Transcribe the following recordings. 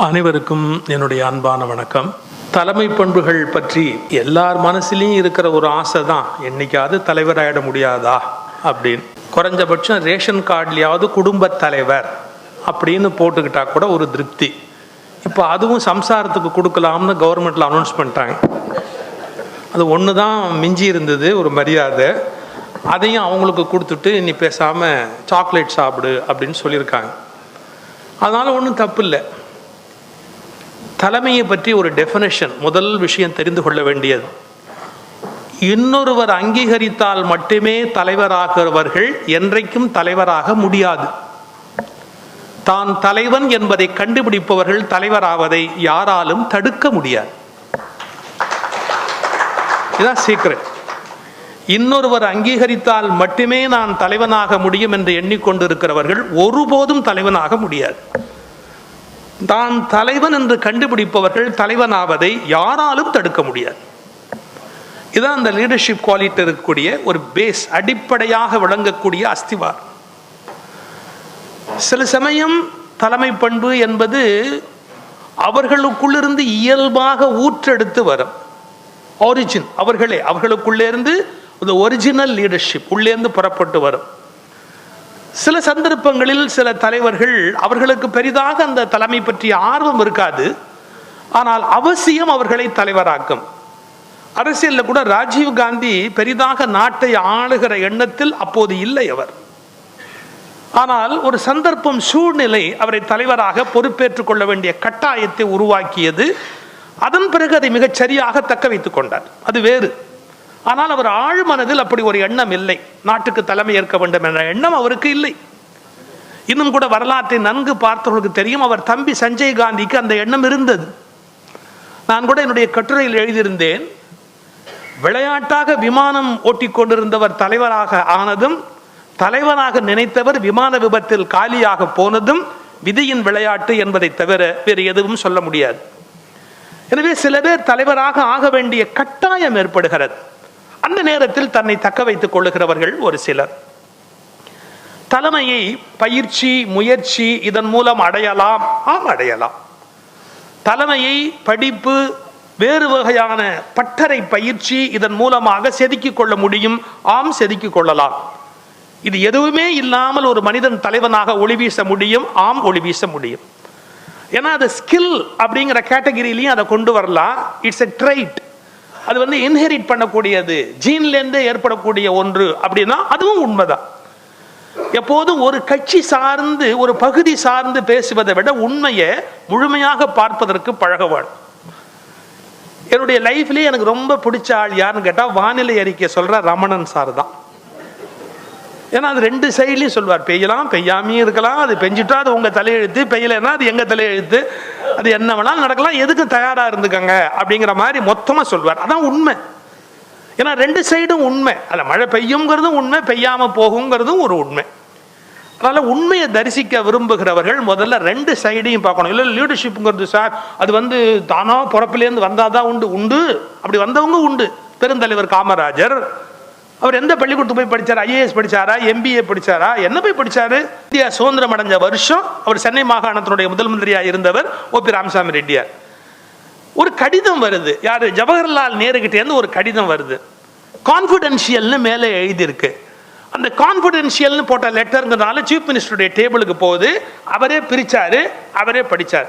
அனைவருக்கும் என்னுடைய அன்பான வணக்கம். தலைமை பண்புகள் பற்றி எல்லார் மனசுலையும் இருக்கிற ஒரு ஆசை தான், என்னைக்காவது தலைவராயிட முடியாதா அப்படின்னு. குறைஞ்சபட்சம் ரேஷன் கார்ட்லையாவது குடும்ப தலைவர் அப்படின்னு போட்டுக்கிட்டா கூட ஒரு திருப்தி. இப்போ அதுவும் சம்சாரத்துக்கு கொடுக்கலாம்னு கவர்மெண்ட்டில் அனௌன்ஸ் பண்ணிட்டாங்க. அது ஒன்று தான் மிஞ்சி இருந்தது, ஒரு மரியாதை. அதையும் அவங்களுக்கு கொடுத்துட்டு நீ பேசாமல் சாக்லேட் சாப்பிடு அப்படின்னு சொல்லியிருக்காங்க. அதனால் ஒன்றும் தப்பு இல்லை. தலைமையை பற்றி ஒரு டெஃபினேஷன், முதல் விஷயம் தெரிந்து கொள்ள வேண்டியது, இன்னொருவர் அங்கீகரித்தால் மட்டுமே தலைவராகிறவர்கள் என்றைக்கும் தலைவராக முடியாது. தான் தலைவன் என்பதை கண்டுபிடிப்பவர்கள் தலைவராவதை யாராலும் தடுக்க முடியாது. இதுதான் சீக்ரெட். இன்னொருவர் அங்கீகரித்தால் மட்டுமே நான் தலைவனாக முடியும் என்று எண்ணிக்கொண்டிருக்கிறவர்கள் ஒருபோதும் தலைவனாக முடியாது. தான் தலைவன் என்று கண்டுபிடிப்பவர்கள் தலைவனாவதை யாராலும் தடுக்க முடியாது. இதுதான் அந்த லீடர்ஷிப் குவாலிட்டி இருக்கக்கூடிய ஒரு பேஸ், அடிப்படையாக விளங்கக்கூடிய அஸ்திவார். சில சமயம் தலைமை பண்பு என்பது அவர்களுக்குள்ளிருந்து இயல்பாக ஊற்றெடுத்து வரும். ஒரிஜின் அவர்களுக்குள்ளே இருந்து ஒரிஜினல் லீடர்ஷிப் உள்ளேந்து புறப்பட்டு வரும். சில சந்தர்ப்பங்களில் சில தலைவர்கள் அவர்களுக்கு பெரிதாக அந்த தலைமை பற்றிய ஆர்வம் இருக்காது, ஆனால் அவசியம் அவர்களை தலைவராக்கும். அரசியலில் கூட ராஜீவ் காந்தி பெரிதாக நாட்டை ஆளுகிற எண்ணத்தில் அப்போது இல்லை அவர். ஆனால் ஒரு சந்தர்ப்பம், சூழ்நிலை அவரை தலைவராக பொறுப்பேற்றுக் கொள்ள வேண்டிய கட்டாயத்தை உருவாக்கியது. அதன் பிறகு அதை மிகச் சரியாக தக்க வைத்துக் கொண்டார், அது வேறு. ஆனால் அவர் ஆழ்மனதில் அப்படி ஒரு எண்ணம் இல்லை, நாட்டுக்கு தலைமை ஏற்க வேண்டும் என்ற எண்ணம் அவருக்கு இல்லை. இன்னும் கூட வரலாற்றை நன்கு பார்த்தவர்களுக்கு தெரியும், அவர் தம்பி சஞ்சய் காந்திக்கு அந்த எண்ணம் இருந்தது. நான் கூட என்னுடைய கட்டுரையில் எழுதியிருந்தேன், விளையாட்டாக விமானம் ஓட்டிக்கொண்டிருந்தவர் தலைவராக ஆனதும், தலைவராக நினைத்தவர் விமான விபத்தில் காலியாக போனதும் விதியின் விளையாட்டு என்பதை தவிர வேறு எதுவும் சொல்ல முடியாது. எனவே சில பேர் தலைவராக ஆக வேண்டிய கட்டாயம் ஏற்படுகிறது. அந்த நேரத்தில் தன்னை தக்க வைத்துக் கொள்ளுகிறவர்கள் ஒரு சிலர். தலைமையை பயிற்சி, முயற்சி இதன் மூலம் அடையலாம். அடையலாம். தலைமையை படிப்பு, வேறு வகையான பட்டறை பயிற்சி இதன் மூலமாக செதுக்கிக் கொள்ள முடியும். செதுக்கிக் கொள்ளலாம். இது எதுவுமே இல்லாமல் ஒரு மனிதன் தலைவனாக ஒளி வீச முடியும். ஒளி வீச முடியும். ஏன்னா அது ஸ்கில் அப்படிங்கிற கேட்டகரியிலையும் அதை கொண்டு வரலாம். It's a trait. அது இன்ஹெரிட் பண்ணக்கூடியது, ஜீன்லேருந்து ஏற்படக்கூடிய ஒன்று அப்படின்னா அதுவும் உண்மைதான். எப்போதும் ஒரு கட்சி சார்ந்து, ஒரு பகுதி சார்ந்து பேசுவதை விட உண்மையை முழுமையாக பார்ப்பதற்கு பழகவாள். என்னுடைய லைஃப்லேயே எனக்கு ரொம்ப பிடிச்ச ஆள் யாருன்னு கேட்டால், வானிலை அறிக்கை சொல்ற ரமணன் சார் தான். ஏன்னா அது ரெண்டு சைட்லையும் சொல்வார். பெய்யலாம், பெய்யாமையும் இருக்கலாம். அது பெஞ்சிட்டா அது உங்கள் தலையெழுத்து, பெய்யலைன்னா அது எங்கள் தலையெழுத்து, அது என்ன வேணாலும் நடக்கலாம், எதுக்கு தயாராக இருந்துக்கங்க அப்படிங்கிற மாதிரி மொத்தமாக சொல்வார். அதான் உண்மை. ஏன்னா ரெண்டு சைடும் உண்மை. அதில் மழை பெய்யுங்கிறதும் உண்மை, பெய்யாமல் போகுங்கிறதும் ஒரு உண்மை. அதனால் உண்மையை தரிசிக்க விரும்புகிறவர்கள் முதல்ல ரெண்டு சைடையும் பார்க்கணும். இல்லை லீடர்ஷிப்புங்கிறது சார் அது தானா பிறப்பிலேருந்து வந்தால் தான் உண்டு. அப்படி வந்தவங்க உண்டு. பெருந்தலைவர் காமராஜர் அவர் எந்த பள்ளிக்கூடத்துக்கு போய் படித்தார்? ஐஏஎஸ் படித்தாரா, MBA படித்தாரா, என்ன போய் படித்தார்? இந்தியா சுதந்திரம் அடைஞ்ச வருஷம் அவர் சென்னை மாகாணத்தினுடைய முதல் மந்திரியாக இருந்தவர் OP ராமசாமி ரெட்டியார். ஒரு கடிதம் வருது, யார்? ஜவஹர்லால் நேருகிட்டேருந்து ஒரு கடிதம் வருது. கான்ஃபிடென்ஷியல்னு மேலே எழுதியிருக்கு. அந்த கான்ஃபிடென்ஷியல்னு போட்ட லெட்டருங்கிறதுனால சீஃப் மினிஸ்டருடைய டேபிளுக்கு போகுது. அவரே பிரித்தார், அவரே படித்தார்.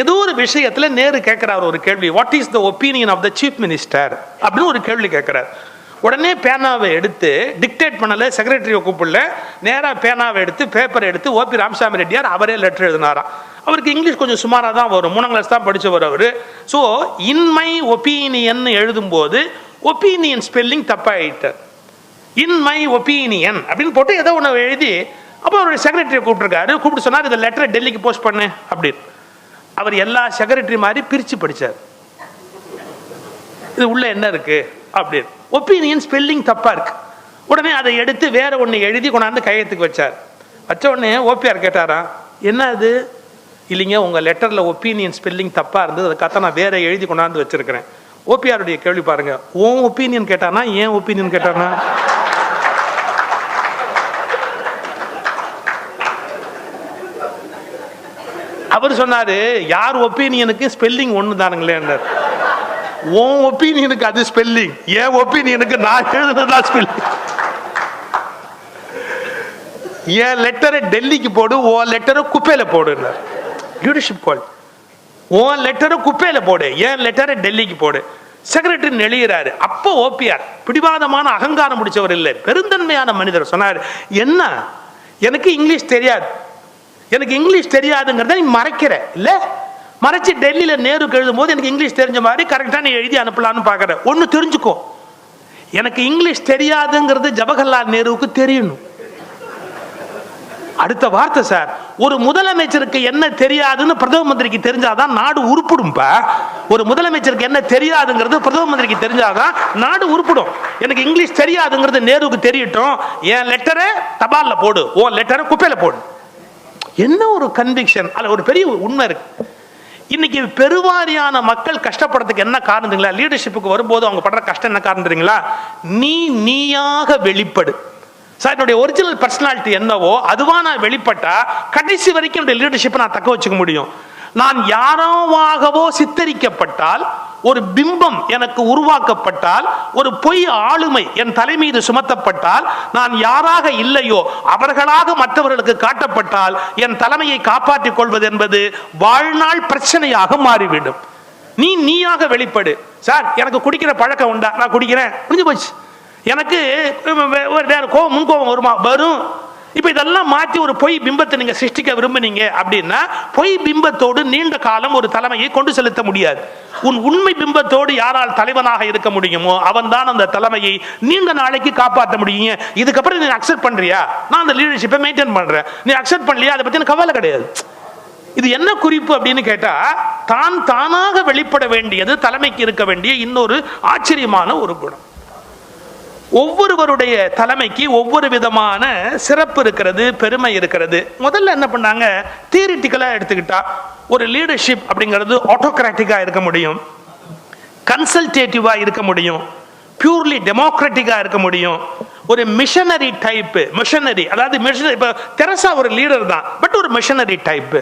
ஏதோ ஒரு விஷயத்தில் நேரு கேட்குறாரு ஒரு கேள்வி, what is the opinion of the chief minister அப்படின்னு ஒரு கேள்வி கேட்குறாரு. உடனே பேனாவை எடுத்து, டிக்டேட் பண்ணல, செக்ரட்டரியை கூப்பிடல, நேராக பேனாவை எடுத்து பேப்பரை எடுத்து OP ராமசாமி ரெட்டியார் அவரே லெட்டர் எழுதினாராம். அவருக்கு இங்கிலீஷ் கொஞ்சம் சுமாராக தான் வரும், 3ஆம் கிளாஸ் தான் படித்தவர் அவர். ஸோ இன் மை ஒப்பீனியன் எழுதும்போது ஒப்பீனியன் ஸ்பெல்லிங் தப்பாயிட்டார். இன் மை ஒப்பீனியன் அப்படின்னு போட்டு ஏதோ ஒன்று எழுதி, அப்போ அவருடைய செக்ரட்டரியை கூப்பிட்டு சொன்னார், இந்த லெட்டரை டெல்லிக்கு போஸ்ட் பண்ணு அப்படின்னு. அவர் எல்லா செக்ரட்டரி மாதிரி பிரித்து படித்தார். இது உள்ள என்ன இருக்கு அப்படின்னு. ஒப்பீனியன் ஸ்பெல்லிங் தப்பா இருக்கு. உடனே அதை எடுத்து வேற ஒன்று எழுதி கொண்டாந்து கையெழுத்துக்கு வச்சார். வச்ச உடனே OPR கேட்டாரா, என்ன அது? இல்லைங்க, உங்க லெட்டர்ல ஒப்பீனியன் ஸ்பெல்லிங் தப்பா இருந்தது, அதுக்காக நான் வேற எழுதி கொண்டாந்து வச்சிருக்கிறேன். OPR கேள்வி பாருங்க, உன் ஒப்பீனியன் கேட்டானா ஏன் ஒப்பீனியன் கேட்டானா? அவர் சொன்னாரு, யார் ஒப்பீனியனுக்கு ஸ்பெல்லிங் ஒன்று தானுங்களே. உன் ஒப்பீனியனுக்கு அது ஸ்பெல்லிங், என் ஒப்பீனியனுக்கு நான் எழுதுனதா ஸ்பெல்லிங். என் லெட்டரை டெல்லிக்கு போடு, உன் லெட்டரை குப்பையில போடு. Leadership quality. உன் லெட்டரை குப்பையில போடு, என் லெட்டரை டெல்லிக்கு போடு. செக்ரட்டரி எழுகிறாரு. அப்போ ஓபிஆர் பிடிவாதமான அகங்காரம் முடிச்சவர் இல்லை, பெருந்தன்மையான மனிதர் சொன்னார், என்ன எனக்கு இங்கிலீஷ் தெரியாது, எனக்கு இங்கிலீஷ் தெரியாதுங்கிறத நீ மறைக்கிற இல்ல, மறைச்சு டெல்லியில நேருக்கு எழுதும் போது எனக்கு இங்கிலீஷ் தெரிஞ்ச மாதிரி கரெக்டா நீ எழுதி அனுப்பலான்னு பாக்குற. ஒன்னு தெரிஞ்சுக்கோ, எனக்கு இங்கிலீஷ் தெரியாதுங்கிறது ஜவஹர்லால் நேருவுக்கு தெரியணும். அடுத்த வார்த்தை சார், ஒரு முதலமைச்சருக்கு என்ன தெரியாதுன்னு பிரதம மந்திரிக்கு தெரிஞ்சாதான் நாடு உருப்பிடும்பா. ஒரு முதலமைச்சருக்கு என்ன தெரியாதுங்கிறது பிரதம மந்திரிக்கு தெரிஞ்சாதான் நாடு உருப்பிடும். எனக்கு இங்கிலீஷ் தெரியாதுங்கிறது நேருவுக்கு தெரியட்டும், என் லெட்டரை தபால்ல போடு, உன் லெட்டரை குப்பையில போடு. என்ன ஒரு கன்விக்ஷன், அதுல ஒரு பெரிய உண்மை இருக்கு. இன்னைக்கு பெருவாரியான மக்கள் கஷ்டப்படுறதுக்கு என்ன காரணம் தெரியுங்களா? லீடர்ஷிப்புக்கு வரும்போது அவங்க படுற கஷ்டம் என்ன காரணம் தெரியுங்களா? நீயாக வெளிப்படு. சார், என்னுடைய ஒரிஜினல் பர்சனாலிட்டி என்னவோ அதுவா நான் வெளிப்பட்டா கடைசி வரைக்கும் என்னுடைய லீடர்ஷிப்பை நான் தக்க வச்சுக்க முடியும். நான் யாரோவாகவோ சித்தரிக்கப்பட்டால், ஒரு பிம்பம் எனக்கு உருவாக்கப்பட்டால், ஒரு பொய் ஆளுமை என் தலை மீது சுமத்தப்பட்டால், நான் யாராக இல்லையோ அவர்களாக மற்றவர்களுக்கு காட்டப்பட்டால் என் தலைமையை காப்பாற்றிக் கொள்வது என்பது வாழ்நாள் பிரச்சனையாக மாறிவிடும். நீயாக வெளிப்படு. சார், எனக்கு குடிக்கிற பழக்கம் உண்டா? நான் குடிக்கிறேன், முடிஞ்சு போச்சு. எனக்கு முன்கோபம் வருமா? வரும். இப்ப இதெல்லாம் மாற்றி ஒரு பொய் பிம்பத்தை நீங்க சிருஷ்டிக்க விரும்பினீங்க அப்படின்னா, பொய் பிம்பத்தோடு நீண்ட காலம் ஒரு தலைமையை கொண்டு செலுத்த முடியாது. உன் உண்மை பிம்பத்தோடு யாரால் தலைவனாக இருக்க முடியுமோ அவன் தான் அந்த தலைமையை நீண்ட நாளைக்கு காப்பாற்ற முடியும். இதுக்கப்புறம் நீ அக்செப்ட் பண்றியா? நான் அந்த லீடர்ஷிப்பை மெயின்டைன் பண்றேன், நீ அக்செப்ட் பண்ணலையா, அதை பத்தி கவலை கிடையாது. இது என்ன குறிப்பு அப்படின்னு கேட்டா, தான் தானாக வெளிப்பட வேண்டியது தலைமைக்கு இருக்க வேண்டிய இன்னொரு ஆச்சரியமான ஒரு குணம். ஒவ்வொருவருடைய தலைமைக்கு ஒவ்வொரு விதமான சிறப்பு இருக்கிறது, பெருமை இருக்கிறது. முதல்ல என்ன பண்ணாங்க, தியரிட்டிக்கலா எடுத்துக்கிட்டா ஒரு லீடர்ஷிப் அப்படிங்கிறது ஆட்டோகிராட்டிக்கா இருக்க முடியும், கன்சல்டேட்டிவா இருக்க முடியும், பியூர்லி டெமோக்ராட்டிக்கா இருக்க முடியும், ஒரு மிஷனரி டைப். மிஷனரி அதாவது மிஷனரி. இப்ப தெரசா ஒரு லீடர் தான், பட் ஒரு மிஷனரி டைப்.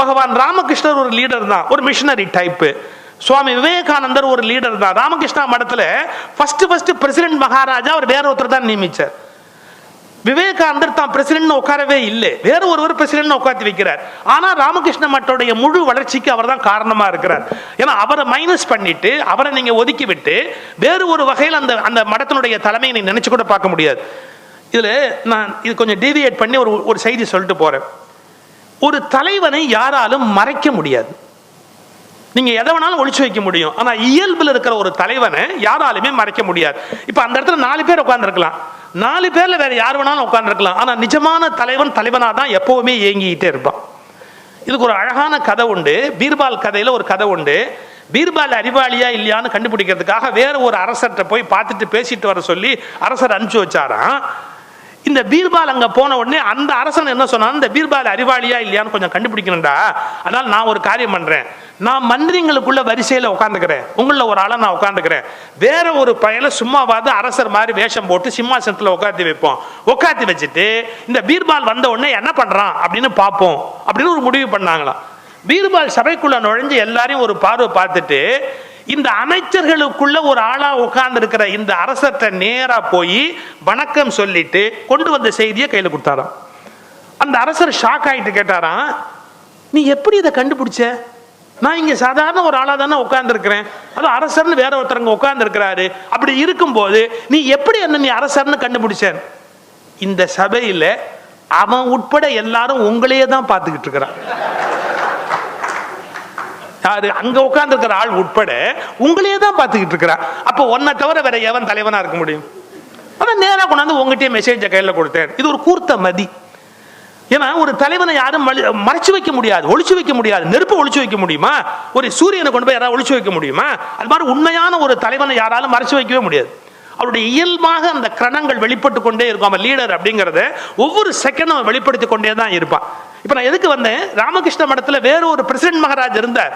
பகவான் ராமகிருஷ்ணர் ஒரு லீடர் தான், ஒரு மிஷனரி டைப். சுவாமி விவேகானந்தர் ஒரு லீடர் தான். ராமகிருஷ்ணா மடத்துல ஃபர்ஸ்ட் பிரசிடென்ட் மகாராஜா அவர் வேற ஒருத்தர் தான் நியமிச்சார். விவேகானந்தர் தான் பிரசிடென்ட் உட்காரவே இல்லை, வேற ஒருவர் பிரசிடென்ட் உட்காந்து வைக்கிறார். ஆனா ராமகிருஷ்ண மட்டோடைய முழு வளர்ச்சிக்கு அவர் தான் காரணமா இருக்கிறார். ஏன்னா அவரை மைனஸ் பண்ணிட்டு, அவரை நீங்க ஒதுக்கி விட்டு வேறு ஒரு வகையில் அந்த அந்த மடத்தினுடைய தலைமையை நீங்க நினைச்சு கூட பார்க்க முடியாது. இதுல நான் இது கொஞ்சம் டீவியேட் பண்ணி ஒரு செய்தி சொல்லிட்டு போறேன். ஒரு தலைவனை யாராலும் மறைக்க முடியாது. நீங்க எதை வேணாலும் ஒளிச்சு வைக்க முடியும், ஆனா இயல்புல இருக்கிற ஒரு தலைவனை யாராலுமே மறைக்க முடியாது. இப்ப அந்த இடத்துல 4 பேர் உட்கார்ந்துருக்கலாம், 4 பேர்ல வேற யார் வேணாலும் உட்கார்ந்துருக்கலாம், ஆனா நிஜமான தலைவன் தலைவனா தான் எப்பவுமே ஏங்கிட்டே இருப்பான். இதுக்கு ஒரு அழகான கதை உண்டு. பீர்பால் கதையில ஒரு கதை உண்டு. பீர்பால் அறிவாளியா இல்லையான்னு கண்டுபிடிக்கிறதுக்காக வேற ஒரு அரசர்கிட்ட போய் பார்த்துட்டு பேசிட்டு வர சொல்லி அரசர் அனுப்பிச்சு வச்சாராம். இந்த பீர்பால் அங்க போன உடனே அந்த அரசன் என்ன சொன்னா, இந்த பீர்பால் அறிவாளியா இல்லையான்னு கொஞ்சம் கண்டுபிடிக்கணும்டா, அதனால நான் ஒரு காரியம் பண்றேன், நான் மந்திரிங்களுக்குள்ள வரிசையில உட்காந்துக்கிறேன், உங்கள ஒரு ஆளை நான் உட்காந்துக்கிறேன், வேற ஒரு பையனை சும்மாவாது அரசர் மாதிரி வேஷம் போட்டு சிம்மாசனத்துல உட்காந்து வைப்போம், உட்காந்து வச்சுட்டு இந்த பீர்பால் வந்த உடனே என்ன பண்றான் அப்படின்னு பார்ப்போம் அப்படின்னு ஒரு முடிவு பண்ணாங்களாம். பீர்பால் சபைக்குள்ள நுழைஞ்சு எல்லாரையும் ஒரு பார்வை பார்த்துட்டு, இந்த அமைச்சர்களுக்குள்ள ஒரு ஆளா உட்கார்ந்து இருக்கிற இந்த அரசர்கிட்ட நேரா போய் வணக்கம் சொல்லிட்டு கொண்டு வந்த செய்தியை கையில கொடுத்தாராம். அந்த அரசர் ஷாக் ஆகிட்டு கேட்டாராம், நீ எப்படி இதை கண்டுபிடிச்ச? நான் இங்க சாதாரண ஒரு ஆளா தானே உட்கார்ந்து இருக்கிறேன், அது அரசர்னு வேற ஒருத்தரங்க உட்கார்ந்து இருக்கிறாரு, அப்படி இருக்கும்போது நீ எப்படி என்ன நீ அரசர்னு கண்டுபிடிச்சேன்? இந்த சபையில அவன் உட்பட எல்லாரும் உங்களையே தான் பார்த்துக்கிட்டு இருக்கிறான். யாரு அங்க உட்கார்ந்து இருக்கிற ஆள் உட்பட உங்களையே தான் பார்த்துக்கிட்டு இருக்கிறான். அப்போ ஒன்னை தவிர வேற எவன் தலைவனா இருக்க முடியும்? அதான் நேரா கொண்டாந்து உங்ககிட்டயே மெசேஜை கையில கொடுத்தேன். இது ஒரு கூர்த்த மதி. ஏன்னா ஒரு தலைவனை யாரும் மறைச்சு வைக்க முடியாது, ஒளிச்சு வைக்க முடியாது. நெருப்பு ஒளிச்சு வைக்க முடியுமா? ஒரு சூரியனை கொண்டு போய் யாராவது ஒளிச்சு வைக்க முடியுமா? அது மாதிரி உண்மையான ஒரு தலைவனை யாராலும் மறைச்சு வைக்கவே முடியாது. அவருடைய இயல்பாக அந்த கிரணங்கள் வெளிப்பட்டு கொண்டே இருக்கும். அவன் லீடர் அப்படிங்கறத ஒவ்வொரு செகண்டும் வெளிப்படுத்தி கொண்டே தான் இருப்பான். இப்ப நான் எதுக்கு வந்தேன், ராமகிருஷ்ண மடத்துல வேற ஒரு பிரசிடென்ட் மகாராஜ் இருந்தார்.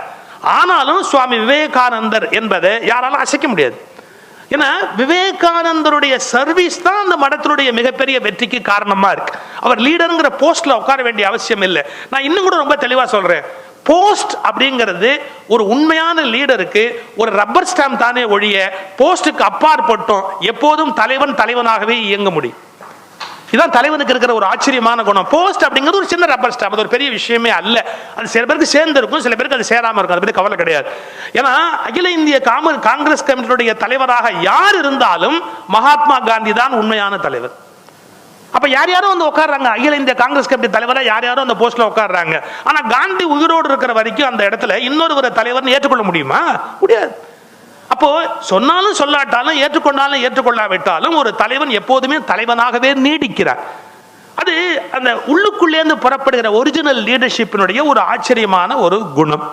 ஆனாலும் சுவாமி விவேகானந்தர் என்பதை யாராலும் அசைக்க முடியாது. ஏன்னா விவேகானந்தருடைய சர்வீஸ் தான் அந்த மடத்தினுடைய மிகப்பெரிய வெற்றிக்கு காரணமா இருக்கு. அவர் லீடருங்கிற போஸ்ட்ல உட்கார வேண்டிய அவசியம் இல்லை. நான் இன்னும் கூட ரொம்ப தெளிவா சொல்றேன், போஸ்ட் அப்படிங்கிறது ஒரு உண்மையான லீடருக்கு ஒரு ரப்பர் ஸ்டாம்ப் தானே ஒழிய போஸ்டுக்கு அப்பாற்பட்டும் எப்போதும் தலைவன் தலைவனாகவே இயங்க முடியும். இதுதான் தலைவனுக்கு இருக்கிற ஒரு ஆச்சரியமான குணம். போஸ்ட் அப்படிங்கிறது ஒரு சின்ன ரப்பர் ஸ்டாம்ப், அது ஒரு பெரிய விஷயமே அல்ல. அது சில பேருக்கு சேர்ந்து இருக்கும், சில பேருக்கு அது சேராம இருக்கும், அதை பற்றி கவலை கிடையாது. ஏன்னா அகில இந்திய காங்கிரஸ் கமிட்டியுடைய தலைவராக யார் இருந்தாலும் மகாத்மா காந்தி தான் உண்மையான தலைவர். அப்ப யார் யாரும் வந்து உட்கார்றாங்க, அகில இந்திய காங்கிரஸ் கமிட்டி தலைவராக யார் யாரும் அந்த போஸ்ட்ல உட்கார்றாங்க. ஆனா காந்தி உயிரோடு இருக்கிற வரைக்கும் அந்த இடத்துல இன்னொரு தலைவர் ஏற்றுக்கொள்ள முடியுமா? முடியாது. அப்போ சொன்னாலும் சொல்லாட்டாலும் ஏற்றுக்கொண்டாலும் ஏற்றுக்கொள்ளாவிட்டாலும் ஒரு தலைவன் எப்போதுமே தலைவனாகவே நீடிக்கிறார். அது அந்த உள்ளுக்குள்ளேருந்து புறப்படுகிற ஒரிஜினல் லீடர்ஷிப்பினுடைய ஒரு ஆச்சரியமான ஒரு குணம்.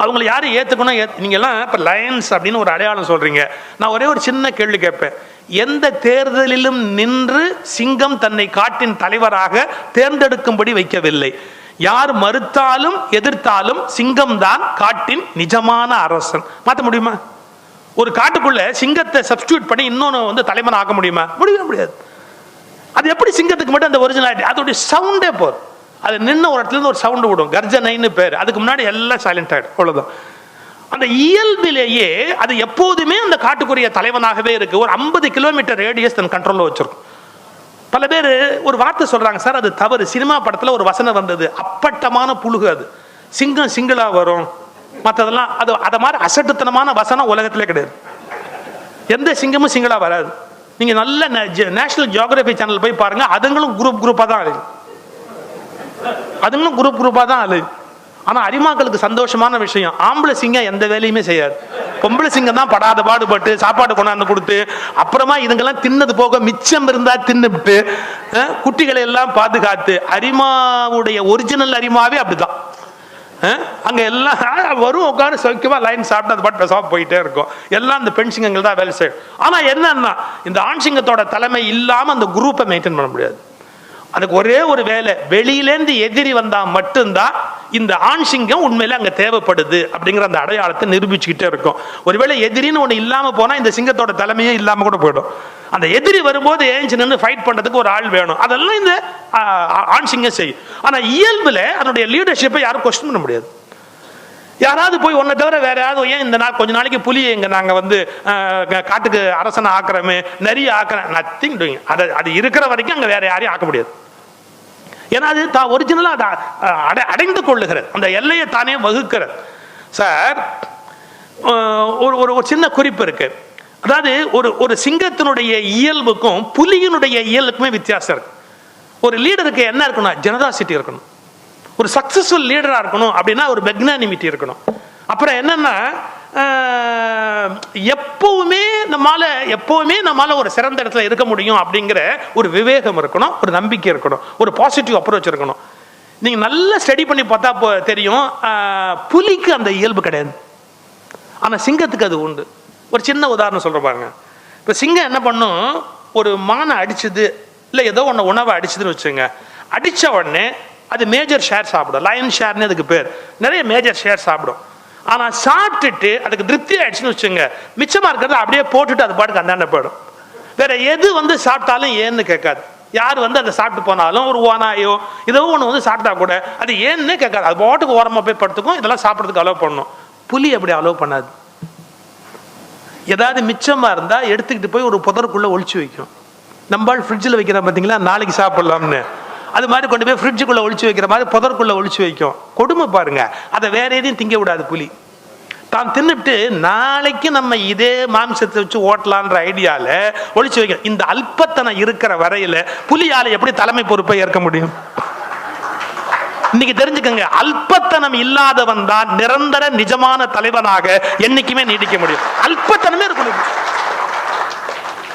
அவங்களை யாரும் ஏற்றுக்கணும். நீங்க எல்லாம் இப்ப லயன்ஸ் அப்படின்னு ஒரு அடையாளம் சொல்றீங்க. நான் ஒரே ஒரு சின்ன கேள்வி கேட்பேன். எந்த தேர்தலிலும் நின்று சிங்கம் தன்னை காட்டின் தலைவராக தேர்ந்தெடுக்கும்படி வைக்கவில்லை. யார் மறுத்தாலும் எதிர்த்தாலும் சிங்கம் தான் காட்டின் நிஜமான அரசன். மாற்ற முடியுமா? ஒரு காட்டுக்குள்ள சிங்கத்தை சப்ஸ்டியூட் பண்ணி இன்னொன்னு தலைவன் ஆக்க முடியுமா? முடியவே முடியாது. அது எப்படி சிங்கத்துக்கு மட்டும் அந்த ஒரிஜினாலிட்டி, அதோடைய சவுண்டே போதும். அது நின்ன ஒரு இடத்துல இருந்து ஒரு சவுண்டு விடும், கர்ஜனைன்னு பேர். அதுக்கு முன்னாடி எல்லாம் சைலண்ட் ஆயிடும், அவ்வளவுதான். அந்த இயல்பிலேயே அது எப்போதுமே அந்த காட்டுக்குரிய தலைவனாகவே இருக்கு. ஒரு 50 கிலோமீட்டர் ரேடியஸ் தன் கண்ட்ரோல்ல வச்சிருக்கும். பல பேர் ஒரு வார்த்தை சொல்றாங்க, சார் அது தவறு. சினிமா படத்துல ஒரு வசனம் வந்தது, அப்பட்டமான புழுகு, அது சிங்கம் சிங்களா வரும், மற்றதெல்லாம் அது அத மாதிரி அசட்டுத்தனமான வசனம் உலகத்திலே கிடையாது. எந்த சிங்கமும் சிங்களா வராது. நீங்க நல்ல நேஷனல் ஜியோகிராபி சேனல் போய் பாருங்க, அதுங்களும் குரூப்பா தான் அழகு, அதுங்களும் குரூப்பா தான் அழகு. ஆனா அரிமாக்களுக்கு சந்தோஷமான விஷயம், ஆம்பளை சிங்கம் எந்த வேலையுமே செய்யாது, பொம்பளை சிங்கம் தான் படாத பாடுபட்டு சாப்பாடு கொண்டாந்து கொடுத்து, அப்புறமா இதுங்கெல்லாம் தின்னது போக மிச்சம் இருந்தா தின்னுபிட்டு குட்டிகளை எல்லாம் பாதுகாத்து. அரிமாவுடைய ஒரிஜினல் அரிமாவே அப்படிதான். அங்க எல்லாம் வரும், உட்காந்து சௌக்கியமா லைன் சாப்பிட்டு அது பாட்டு பேசாம போயிட்டே இருக்கும். எல்லாம் இந்த பெண் சிங்கங்கள் தான் வேலை செய்யும். ஆனா என்னன்னா இந்த ஆண் சிங்கத்தோட தலைமை இல்லாம அந்த குரூப்பை மெயின்டைன் பண்ண முடியாது. அதுக்கு ஒரே ஒரு வேலை, வெளியிலேருந்து எதிரி வந்தா மட்டும்தான் இந்த ஆண் சிங்கம் உண்மையில அங்க தேவைப்படுது அப்படிங்கிற அந்த அடையாளத்தை நிரூபிச்சுக்கிட்டே இருக்கும். ஒருவேளை எதிரின்னு ஒண்ணு இல்லாம போனா இந்த சிங்கத்தோட தலைமையே இல்லாம கூட போயிடும். அந்த எதிரி வரும்போது ஏஞ்சி நின்று ஃபைட் பண்றதுக்கு ஒரு ஆள் வேணும். அதெல்லாம் இந்த ஆண் சிங்கம் செய்யும். ஆனா இயல்புல அதனுடைய லீடர்ஷிப்பை யாரும் கொஸ்டின் பண்ண முடியாது. யாராவது போய் ஒன்றை தவிர வேற யாராவது, ஏன் இந்த நாள் கொஞ்ச நாளைக்கு புலி எங்க நாங்க காட்டுக்கு அரசனை ஆக்குறமே, நிறைய ஆக்குறேன், நத்திங் டூயிங். அது இருக்கிற வரைக்கும் அங்க வேற யாரையும் ஆக்க முடியாது. ஏன்னா அது தான் ஒரிஜினலா அடைந்து கொள்ளுகிறது, அந்த எல்லையை தானே வகுக்கிறது. சார் ஒரு சின்ன குறிப்பு இருக்கு. அதாவது ஒரு சிங்கத்தினுடைய இயல்புக்கும் புலியினுடைய இயல்புக்குமே வித்தியாசம் இருக்கு. ஒரு லீடருக்கு என்ன இருக்கணும்? ஜெனராசிட்டி இருக்கணும். ஒரு சக்சஸ்ஃபுல் லீடரா இருக்கணும் அப்படின்னா ஒரு மெக்னானிமிட்டி இருக்கணும். அப்புறம் என்னன்னா எப்பவுமே நம்மால ஒரு சிறந்த இடத்துல இருக்க முடியும் அப்படிங்கிற ஒரு விவேகம் இருக்கணும், ஒரு நம்பிக்கை இருக்கணும், ஒரு பாசிட்டிவ் அப்ரோச் இருக்கணும். நீங்க நல்லா ஸ்டடி பண்ணி பார்த்தா தெரியும், புலிக்கு அந்த இயல்பு கிடையாது, ஆனா சிங்கத்துக்கு அது உண்டு. ஒரு சின்ன உதாரணம் சொல்ற பாருங்க. இப்ப சிங்கம் என்ன பண்ணும், ஒரு மானை அடிச்சது இல்லை ஏதோ ஒன்று உணவை அடிச்சதுன்னு வச்சுங்க, அடிச்ச உடனே அது மேஜர் ஷேர் சாப்பிடும். லயன் ஷேர்னு அதுக்கு பேர். நிறைய மேஜர் ஷேர் சாப்பிடும். ஆனா சாப்பிட்டுட்டு அதுக்கு திருப்தி ஆயிடுச்சுன்னு வச்சுங்க, மிச்சமா இருக்கிறத அப்படியே போட்டுட்டு அது பாட்டுக்கு அந்தாண்ட போயிடும். வேற எது சாப்பிட்டாலும் ஏன்னு கேட்காது. யார் அதை சாப்பிட்டு போனாலும், ஒரு ஓனாயோ ஏதோ ஒன்று சாப்பிட்டா கூட அது ஏன்னு கேட்காது. அது பாட்டுக்கு ஓரமா போய் படுத்துக்கும். இதெல்லாம் சாப்பிட்றதுக்கு அலோவ் பண்ணணும். புலி அப்படி அலோவ் பண்ணாது. ஏதாவது மிச்சமா இருந்தா எடுத்துக்கிட்டு போய் ஒரு புதருக்குள்ள ஒளிச்சு வைக்கும். நம்மால் ஃப்ரிட்ஜில் வைக்கிறோம் பார்த்தீங்களா, நாளைக்கு சாப்பிடலாம்னு, அது மாதிரி கொண்டு போய் ஃப்ரிட்ஜுக்குள்ள ஒளிச்சு வைக்கிற மாதிரி புதருக்குள்ள ஒளிச்சு வைக்கும். கொடுமை பாருங்க. அதை வேற எதையும் திங்க விடாது புலி. தான் தின்னுட்டு நாளைக்கு நம்ம இதே மாம்சத்தை வச்சு ஓட்டலான்ற ஐடியால ஒளிச்சு வைக்க. இந்த அல்பத்தனம் இருக்கிற வரையில புலியால எப்படி தலைமை பொறுப்பை ஏற்க முடியும்? இன்னைக்கு தெரிஞ்சுக்கங்க, அல்பத்தனம் இல்லாதவன் தான் நிரந்தர நிஜமான தலைவனாக என்னைக்குமே நீடிக்க முடியும். அல்பத்தனமே இருக்கணும்.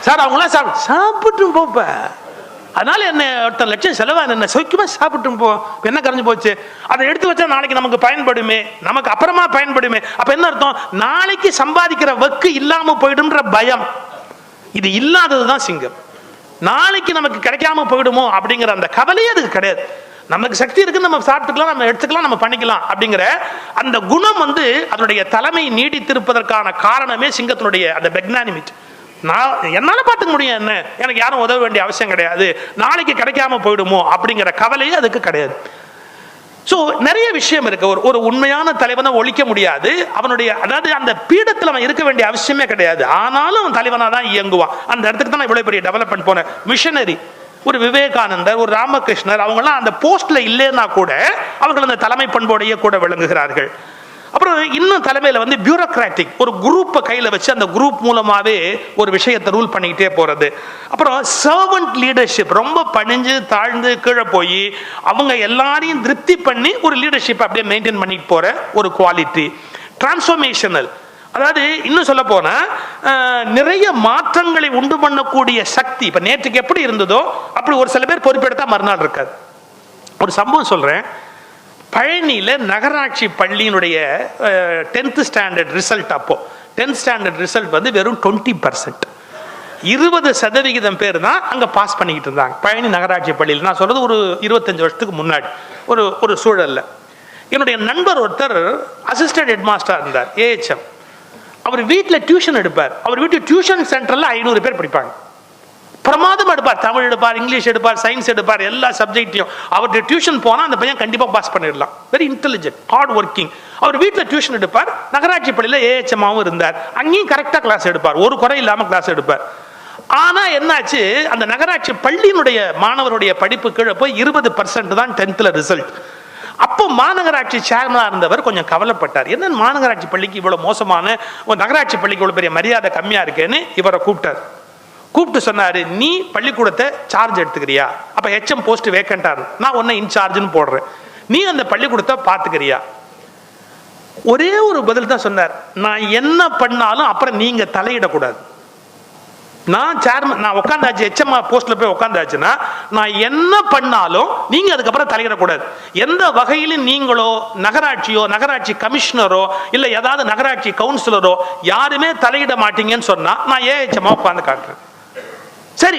சார் அவங்களாம் சாப்பிட்டு போப்ப, அதனால என்ன 1 லட்சம் செலவான என்ன சௌக்கியமா சாப்பிட்டு போ, என்ன கரைஞ்சு போச்சு, அதை எடுத்து வச்சா நாளைக்கு நமக்கு பயன்படுமே, நமக்கு அப்புறமா பயன்படுமே. அப்ப என்ன அர்த்தம்? நாளைக்கு சம்பாதிக்கிற வக்கு இல்லாம போயிடும்ன்ற பயம். இது இல்லாததுதான் சிங்கம். நாளைக்கு நமக்கு கிடைக்காம போயிடுமோ அப்படிங்கிற அந்த கவலையே அதுக்கு கிடையாது. நமக்கு சக்தி இருக்கு, நம்ம சாப்பிட்டுக்கலாம், நம்ம எடுத்துக்கலாம், நம்ம பண்ணிக்கலாம் அப்படிங்கிற அந்த குணம் அதனுடைய தலைமை நீடித்திருப்பதற்கான காரணமே சிங்கத்தினுடைய அந்த மெக்னானிமிட்டி. என்னால பார்த்துக்க முடியும், என்ன எனக்கு யாரும் உதவ வேண்டிய அவசியம் கிடையாது, நாளைக்கு கிடைக்காம போயிடுமோ அப்படிங்கிற கவலையே அதுக்கு கிடையாது. ஸோ நிறைய விஷயம் இருக்கு. ஒரு உண்மையான தலைவனை ஒழிக்க முடியாது. அவனுடைய அதாவது அந்த பீடத்தில் அவன் இருக்க வேண்டிய அவசியமே கிடையாது. ஆனாலும் அவன் தலைவனாக தான் இயங்குவான். அந்த இடத்துக்கு தான் இவ்வளவு பெரிய டெவலப்மெண்ட் போன மிஷனரி ஒரு விவேகானந்தர், ஒரு ராமகிருஷ்ணர், அவங்கெல்லாம் அந்த போஸ்ட்ல இல்லைன்னா கூட அவர்கள் அந்த தலைமை பண்போடையே கூட விளங்குகிறார்கள். அப்புறம் இன்னும் தலைமையில் வந்து பியூரோக்ராட்டிக் ஒரு குரூப்பை கையில் வச்சு அந்த குரூப் மூலமாகவே ஒரு விஷயத்தை ரூல் பண்ணிக்கிட்டே போகிறது. அப்புறம் சர்வன்ட் லீடர்ஷிப், ரொம்ப பணிஞ்சு தாழ்ந்து கீழே போய் அவங்க எல்லாரையும் திருப்தி பண்ணி ஒரு லீடர்ஷிப் அப்படியே மெயின்டைன் பண்ணிட்டு போகிற ஒரு குவாலிட்டி. டிரான்ஸ்ஃபர்மேஷனல், அதாவது இன்னும் சொல்ல போனா நிறைய மாற்றங்களை உண்டு பண்ணக்கூடிய சக்தி. இப்போ நேற்றுக்கு எப்படி இருந்ததோ அப்படி ஒரு சில பேர் பொறுப்பெடுத்தா மறுநாள் இருக்காது. ஒரு சம்பவம் சொல்கிறேன். பழனியில் நகராட்சி பள்ளியினுடைய 10th ஸ்டாண்டர்ட் ரிசல்ட், அப்போ 10th ஸ்டாண்டர்ட் ரிசல்ட் வந்து வெறும் 20%, 20% பேர் தான் அங்கே பாஸ் பண்ணிக்கிட்டு இருந்தாங்க பழனி நகராட்சி பள்ளியில். நான் சொல்றது ஒரு 25 வருஷத்துக்கு முன்னாடி ஒரு சூழல்ல. என்னுடைய நண்பர் ஒருத்தர் அசிஸ்டன்ட் ஹெட் மாஸ்டர் இருந்தார், AHM. அவர் வீட்டில் டியூஷன் எடுப்பார். அவர் வீட்டு டியூஷன் சென்டரில் 500 பேர் படிப்பாங்க. பிரமாதம் எடுப்பார். தமிழ் எடுப்பார், இங்கிலீஷ் எடுப்பார், சயின்ஸ் எடுப்பார், எல்லா சப்ஜெக்டையும். அவர்கிட்ட டியூஷன் போனால் அந்த பையன் கண்டிப்பாக பாஸ் பண்ணிடலாம். Very intelligent, hard working. அவர் வீட்டில் டியூஷன் எடுப்பார். நகராட்சி பள்ளியில் AHM-ஆவும் இருந்தார். அங்கேயும் கரெக்டாக கிளாஸ் எடுப்பார், ஒரு குறை இல்லாமல் கிளாஸ் எடுப்பார். ஆனால் என்னாச்சு, அந்த நகராட்சி பள்ளியினுடைய மாணவருடைய படிப்பு கீழே போய் 20% தான் 10th ரிசல்ட். அப்போ மாநகராட்சி சேர்மனாக இருந்தவர் கொஞ்சம் கவலைப்பட்டார். என்ன மாநகராட்சி பள்ளிக்கு இவ்வளோ மோசமான, நகராட்சி பள்ளிக்கு இவ்வளோ பெரிய மரியாதை கம்மியாக இருக்கேன்னு இவரை கூப்பிட்டு சொன்னாரு, நீ பள்ளிக்கூடத்தை சார்ஜ் எடுத்துக்கிறியா? அப்ப HM போஸ்ட் வேக்கண்டா, நான் உன்னை இன்சார்ஜ்னு போடுறேன், நீ அந்த பள்ளிக்கூடத்தை பார்த்துக்கிறியா? ஒரே ஒரு பதில் தான் சொன்னார், நான் என்ன பண்ணாலும் அப்புறம் நீங்க தலையிடக்கூடாது. நான் சேர்மன், நான் உட்காந்தாச்சு, HM போஸ்ட்ல போய் உட்காந்தாச்சுன்னா நான் என்ன பண்ணாலும் நீங்க அதுக்கப்புறம் தலையிடக்கூடாது. எந்த வகையிலும் நீங்களோ நகராட்சியோ நகராட்சி கமிஷனரோ இல்ல ஏதாவது நகராட்சி கவுன்சிலரோ யாருமே தலையிட மாட்டீங்கன்னு சொன்னா நான் AHM உட்காந்து காட்டுறேன். சரி,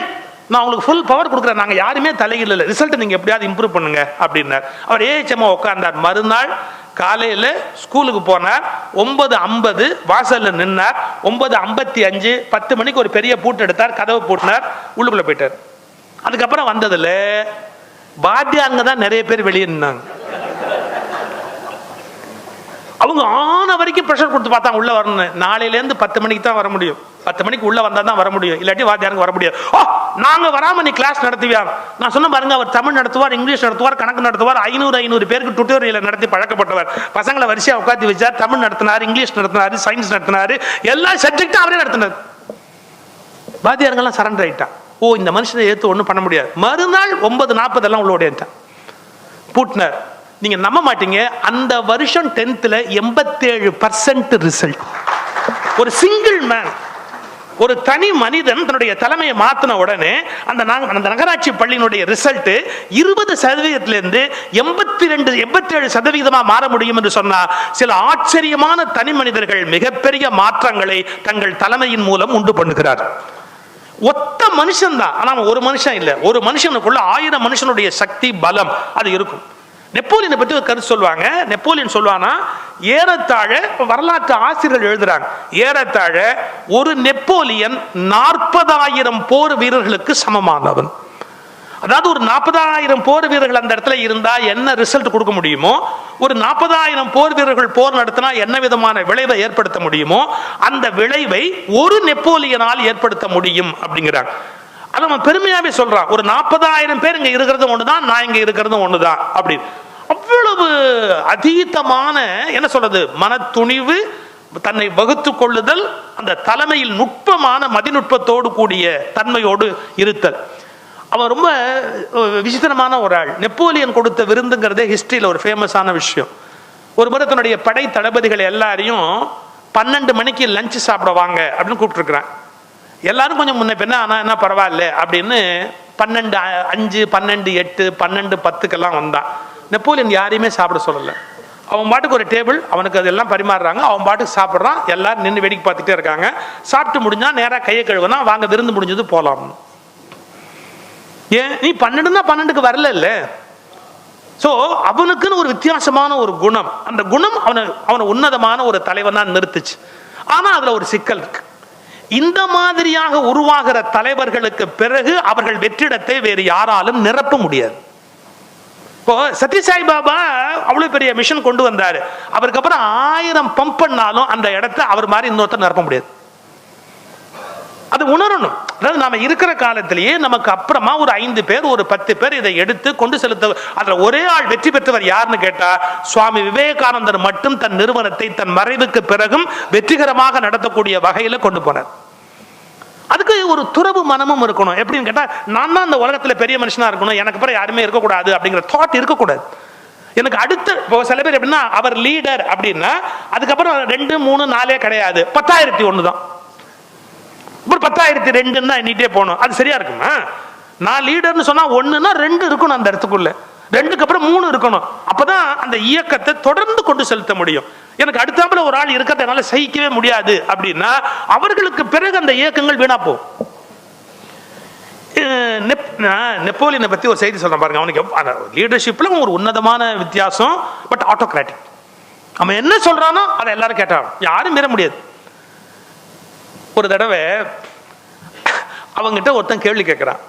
நான் உங்களுக்கு ஃபுல் பவர் கொடுக்குறேன், நாங்கள் யாருமே தலையிடல, ரிசல்ட் நீங்கள் எப்படியாவது இம்ப்ரூவ் பண்ணுங்க அப்படின்னார். அவர் AHM உட்கார்ந்தார். மறுநாள் காலையில் ஸ்கூலுக்கு போனார். 9:50 வாசலில் நின்னார். 9:55 10 மணிக்கு ஒரு பெரிய பூட்டு எடுத்தார், கதவை பூட்டினார், உள்ளுக்குள்ளே போயிட்டார். அதுக்கப்புறம் வந்ததில் வாத்தியாருங்க தான் நிறைய பேர் வெளியே நின்னாங்க. அவங்க ஆன வரைக்கும் ப்ரெஷர் கொடுத்து பார்த்தாங்க உள்ள வரணும். நாளையிலேருந்து 10 மணிக்கு தான் வர முடியும், 10 மணிக்கு உள்ள வந்தா தான் வர முடியும், இல்லாட்டி வாத்தியாருங்க வர முடியாது. ஓ, நாங்க வராம நீ கிளாஸ் நடத்துவியா? நான் சொன்ன பாருங்க, அவர் தமிழ் நடத்துவார், இங்கிலீஷ் நடத்துவார், கணக்கு நடத்துவார். 500 பேருக்கு டுட்டோரியல் நடத்தி பழக்கப்பட்டவர். பசங்களை வரிசையா உட்காந்து வச்சார். தமிழ் நடத்தினார், இங்கிலீஷ் நடத்தினார், சயின்ஸ் நடத்தினார், எல்லா சப்ஜெக்டும் அவரே நடத்தினார். வாத்தியாருங்கெல்லாம் சரண்டர் ஆயிட்டான். ஓ, இந்த மனுஷனை ஏற்று ஒன்றும் பண்ண முடியாது. மறுநாள் 9:40 எல்லாம் உள்ள ஓடிட்டான், பூட்டினார். நீங்க நம்ப மாட்டீங்க, அந்த வருஷம் 10th 87% ரிசல்ட். ஒரு சிங்கிள் மேன், ஒரு தனி மனிதன் தன்னுடைய தலைமையை மாத்தின உடனே அந்த நகராட்சி பள்ளியினுடைய ரிசல்ட் 20%-லிருந்து 87% மாற முடியும் என்று சொன்னார். சில ஆச்சரியமான தனி மனிதர்கள் மிகப்பெரிய மாற்றங்களை தங்கள் தலைமையின் மூலம் உண்டு பண்ணுகிறார். ஒத்த மனுஷன் தான், ஆனா ஒரு மனுஷன் இல்ல. ஒரு மனுஷனுக்குள்ள 1000 மனுஷனுடைய சக்தி பலம் அது இருக்கும். நெப்போலியனை பற்றி ஒரு கருத்து சொல்லுவாங்க. நெப்போலியன் சொல்லுவானா, ஏறத்தாழ வரலாற்று ஆசிரியர்கள் எழுதுறாங்க, ஏறத்தாழ ஒரு நெப்போலியன் 40,000 போர் வீரர்களுக்கு சமமானவன். அதாவது ஒரு 40,000 போர் வீரர்கள் அந்த இடத்துல இருந்தா என்ன ரிசல்ட் கொடுக்க முடியுமோ, ஒரு 40,000 போர் வீரர்கள் போர் நடத்தினா என்ன விதமான விளைவை ஏற்படுத்த முடியுமோ அந்த விளைவை ஒரு நெப்போலியனால் ஏற்படுத்த முடியும் அப்படிங்கிறாங்க. அதை அவன் பெருமையாவே சொல்றான். ஒரு 40,000 பேர் இங்க இருக்கிறது ஒண்ணுதான், நான் இங்க இருக்கிறது ஒண்ணுதான் அப்படி. அவ்வளவு அதீதமான என்ன சொல்றது, மன துணிவு, தன்னை வகுத்து கொள்ளுதல், அந்த தலைமையில் நுட்பமான மதிநுட்பத்தோடு கூடிய தன்மையோடு இருத்தல். அவன் ரொம்ப விசித்திரமான ஒரு ஆள். நெப்போலியன் கொடுத்த விருந்துங்கிறதே ஹிஸ்டரியில் ஒரு ஃபேமஸான விஷயம். ஒரு முறை தன்னுடைய படை தளபதிகள் எல்லாரையும் 12 மணிக்கு லஞ்ச் சாப்பிட வாங்க அப்படின்னு கூப்பிட்டுருக்குறான். எல்லாரும் கொஞ்சம் முன்ன பின்ன, ஆனால் என்ன பரவாயில்ல அப்படின்னு 12:05, 12:08, 12:10 வந்தான். நெப்போலியன் யாரையுமே சாப்பிட சொல்லலை. அவன் பாட்டுக்கு ஒரு டேபிள், அவனுக்கு அதெல்லாம் பரிமாறுறாங்க, அவன் பாட்டுக்கு சாப்பிட்றான். எல்லாரும் நின்று வேடிக்கை பார்த்துட்டே இருக்காங்க. சாப்பிட்டு முடிஞ்சா நேராக கையை கழுவுனா, வாங்க விருந்து முடிஞ்சது போலாம். ஏன் நீ 12க்கு வரல இல்ல? ஸோ அவனுக்குன்னு ஒரு வித்தியாசமான ஒரு குணம், அந்த குணம் அவனை உன்னதமான ஒரு தலைவனா நிறுத்துச்சு. ஆனா அதுல ஒரு சிக்கல் இருக்கு. இந்த மாதிரியாக உருவாகிற தலைவர்களுக்கு பிறகு அவர்கள் வெற்றிடத்தை வேறு யாராலும் நிரப்ப முடியாது. இப்போ சத்யசாய் பாபா அவ்வளவு பெரிய மிஷன் கொண்டு வந்தாரு. அவருக்கு அப்புறம் 1000 பம்ப் பண்ணாலும் அந்த இடத்தை அவர் மாதிரி இன்னொருத்தர் நிரப்ப முடியாது. அது உணரணும். அதாவது நாம இருக்கிற காலத்திலேயே நமக்கு அப்புறமா ஒரு 5 பேர் ஒரு 10 பேர் இதை எடுத்து கொண்டு செலுத்த, அதுல ஒரே ஆள் வெற்றி பெற்றவர் யாருன்னு கேட்டா சுவாமி விவேகானந்தர் மட்டும் தன் நிறுவனத்தை தன் மறைவுக்கு பிறகும் வெற்றிகரமாக நடத்தக்கூடிய வகையில கொண்டு போனார். அதுக்கு ஒரு துறவு மனமும் இருக்கணும். எப்படின்னு கேட்டா நான் தான் அந்த உலகத்துல பெரிய மனுஷனா இருக்கணும், எனக்கு அப்புறம் யாருமே இருக்கக்கூடாது அப்படிங்கிற தாட் இருக்கக்கூடாது. எனக்கு அடுத்த சில பேர் எப்படின்னா அவர் லீடர் அப்படின்னா அதுக்கப்புறம் 2, 3, 4 கிடையாது, 10,001 தான். அப்புறம் 10,002 தான் எண்ணிட்டே போகணும். அது சரியா இருக்குமா? நான் லீடர்னு சொன்னா 1ன்னா 2 இருக்கணும் அந்த இடத்துக்குள்ள, 2க்கு அப்புறம் 3 இருக்கணும். அப்பதான் அந்த இயக்கத்தை தொடர்ந்து கொண்டு செலுத்த முடியும். எனக்கு அடுத்தாப்புல ஒரு ஆள் இருக்கிறத என்னால சகிக்கவே முடியாது அப்படின்னா அவர்களுக்கு பிறகு அந்த இயக்கங்கள் வீணா போகும். நெப்போலியனை பத்தி ஒரு செய்தி சொல்றேன் பாருங்க. அவனுக்கு லீடர்ஷிப்ல ஒரு உன்னதமான வித்தியாசம், பட் ஆட்டோகிராட்டிக். அவன் என்ன சொல்றானோ அதை எல்லாரும் கேட்டான், யாரும் மீற முடியாது. ஒரு தடவை அவங்கிட்ட ஒருத்தன் கேள்வி கேட்கிறான்,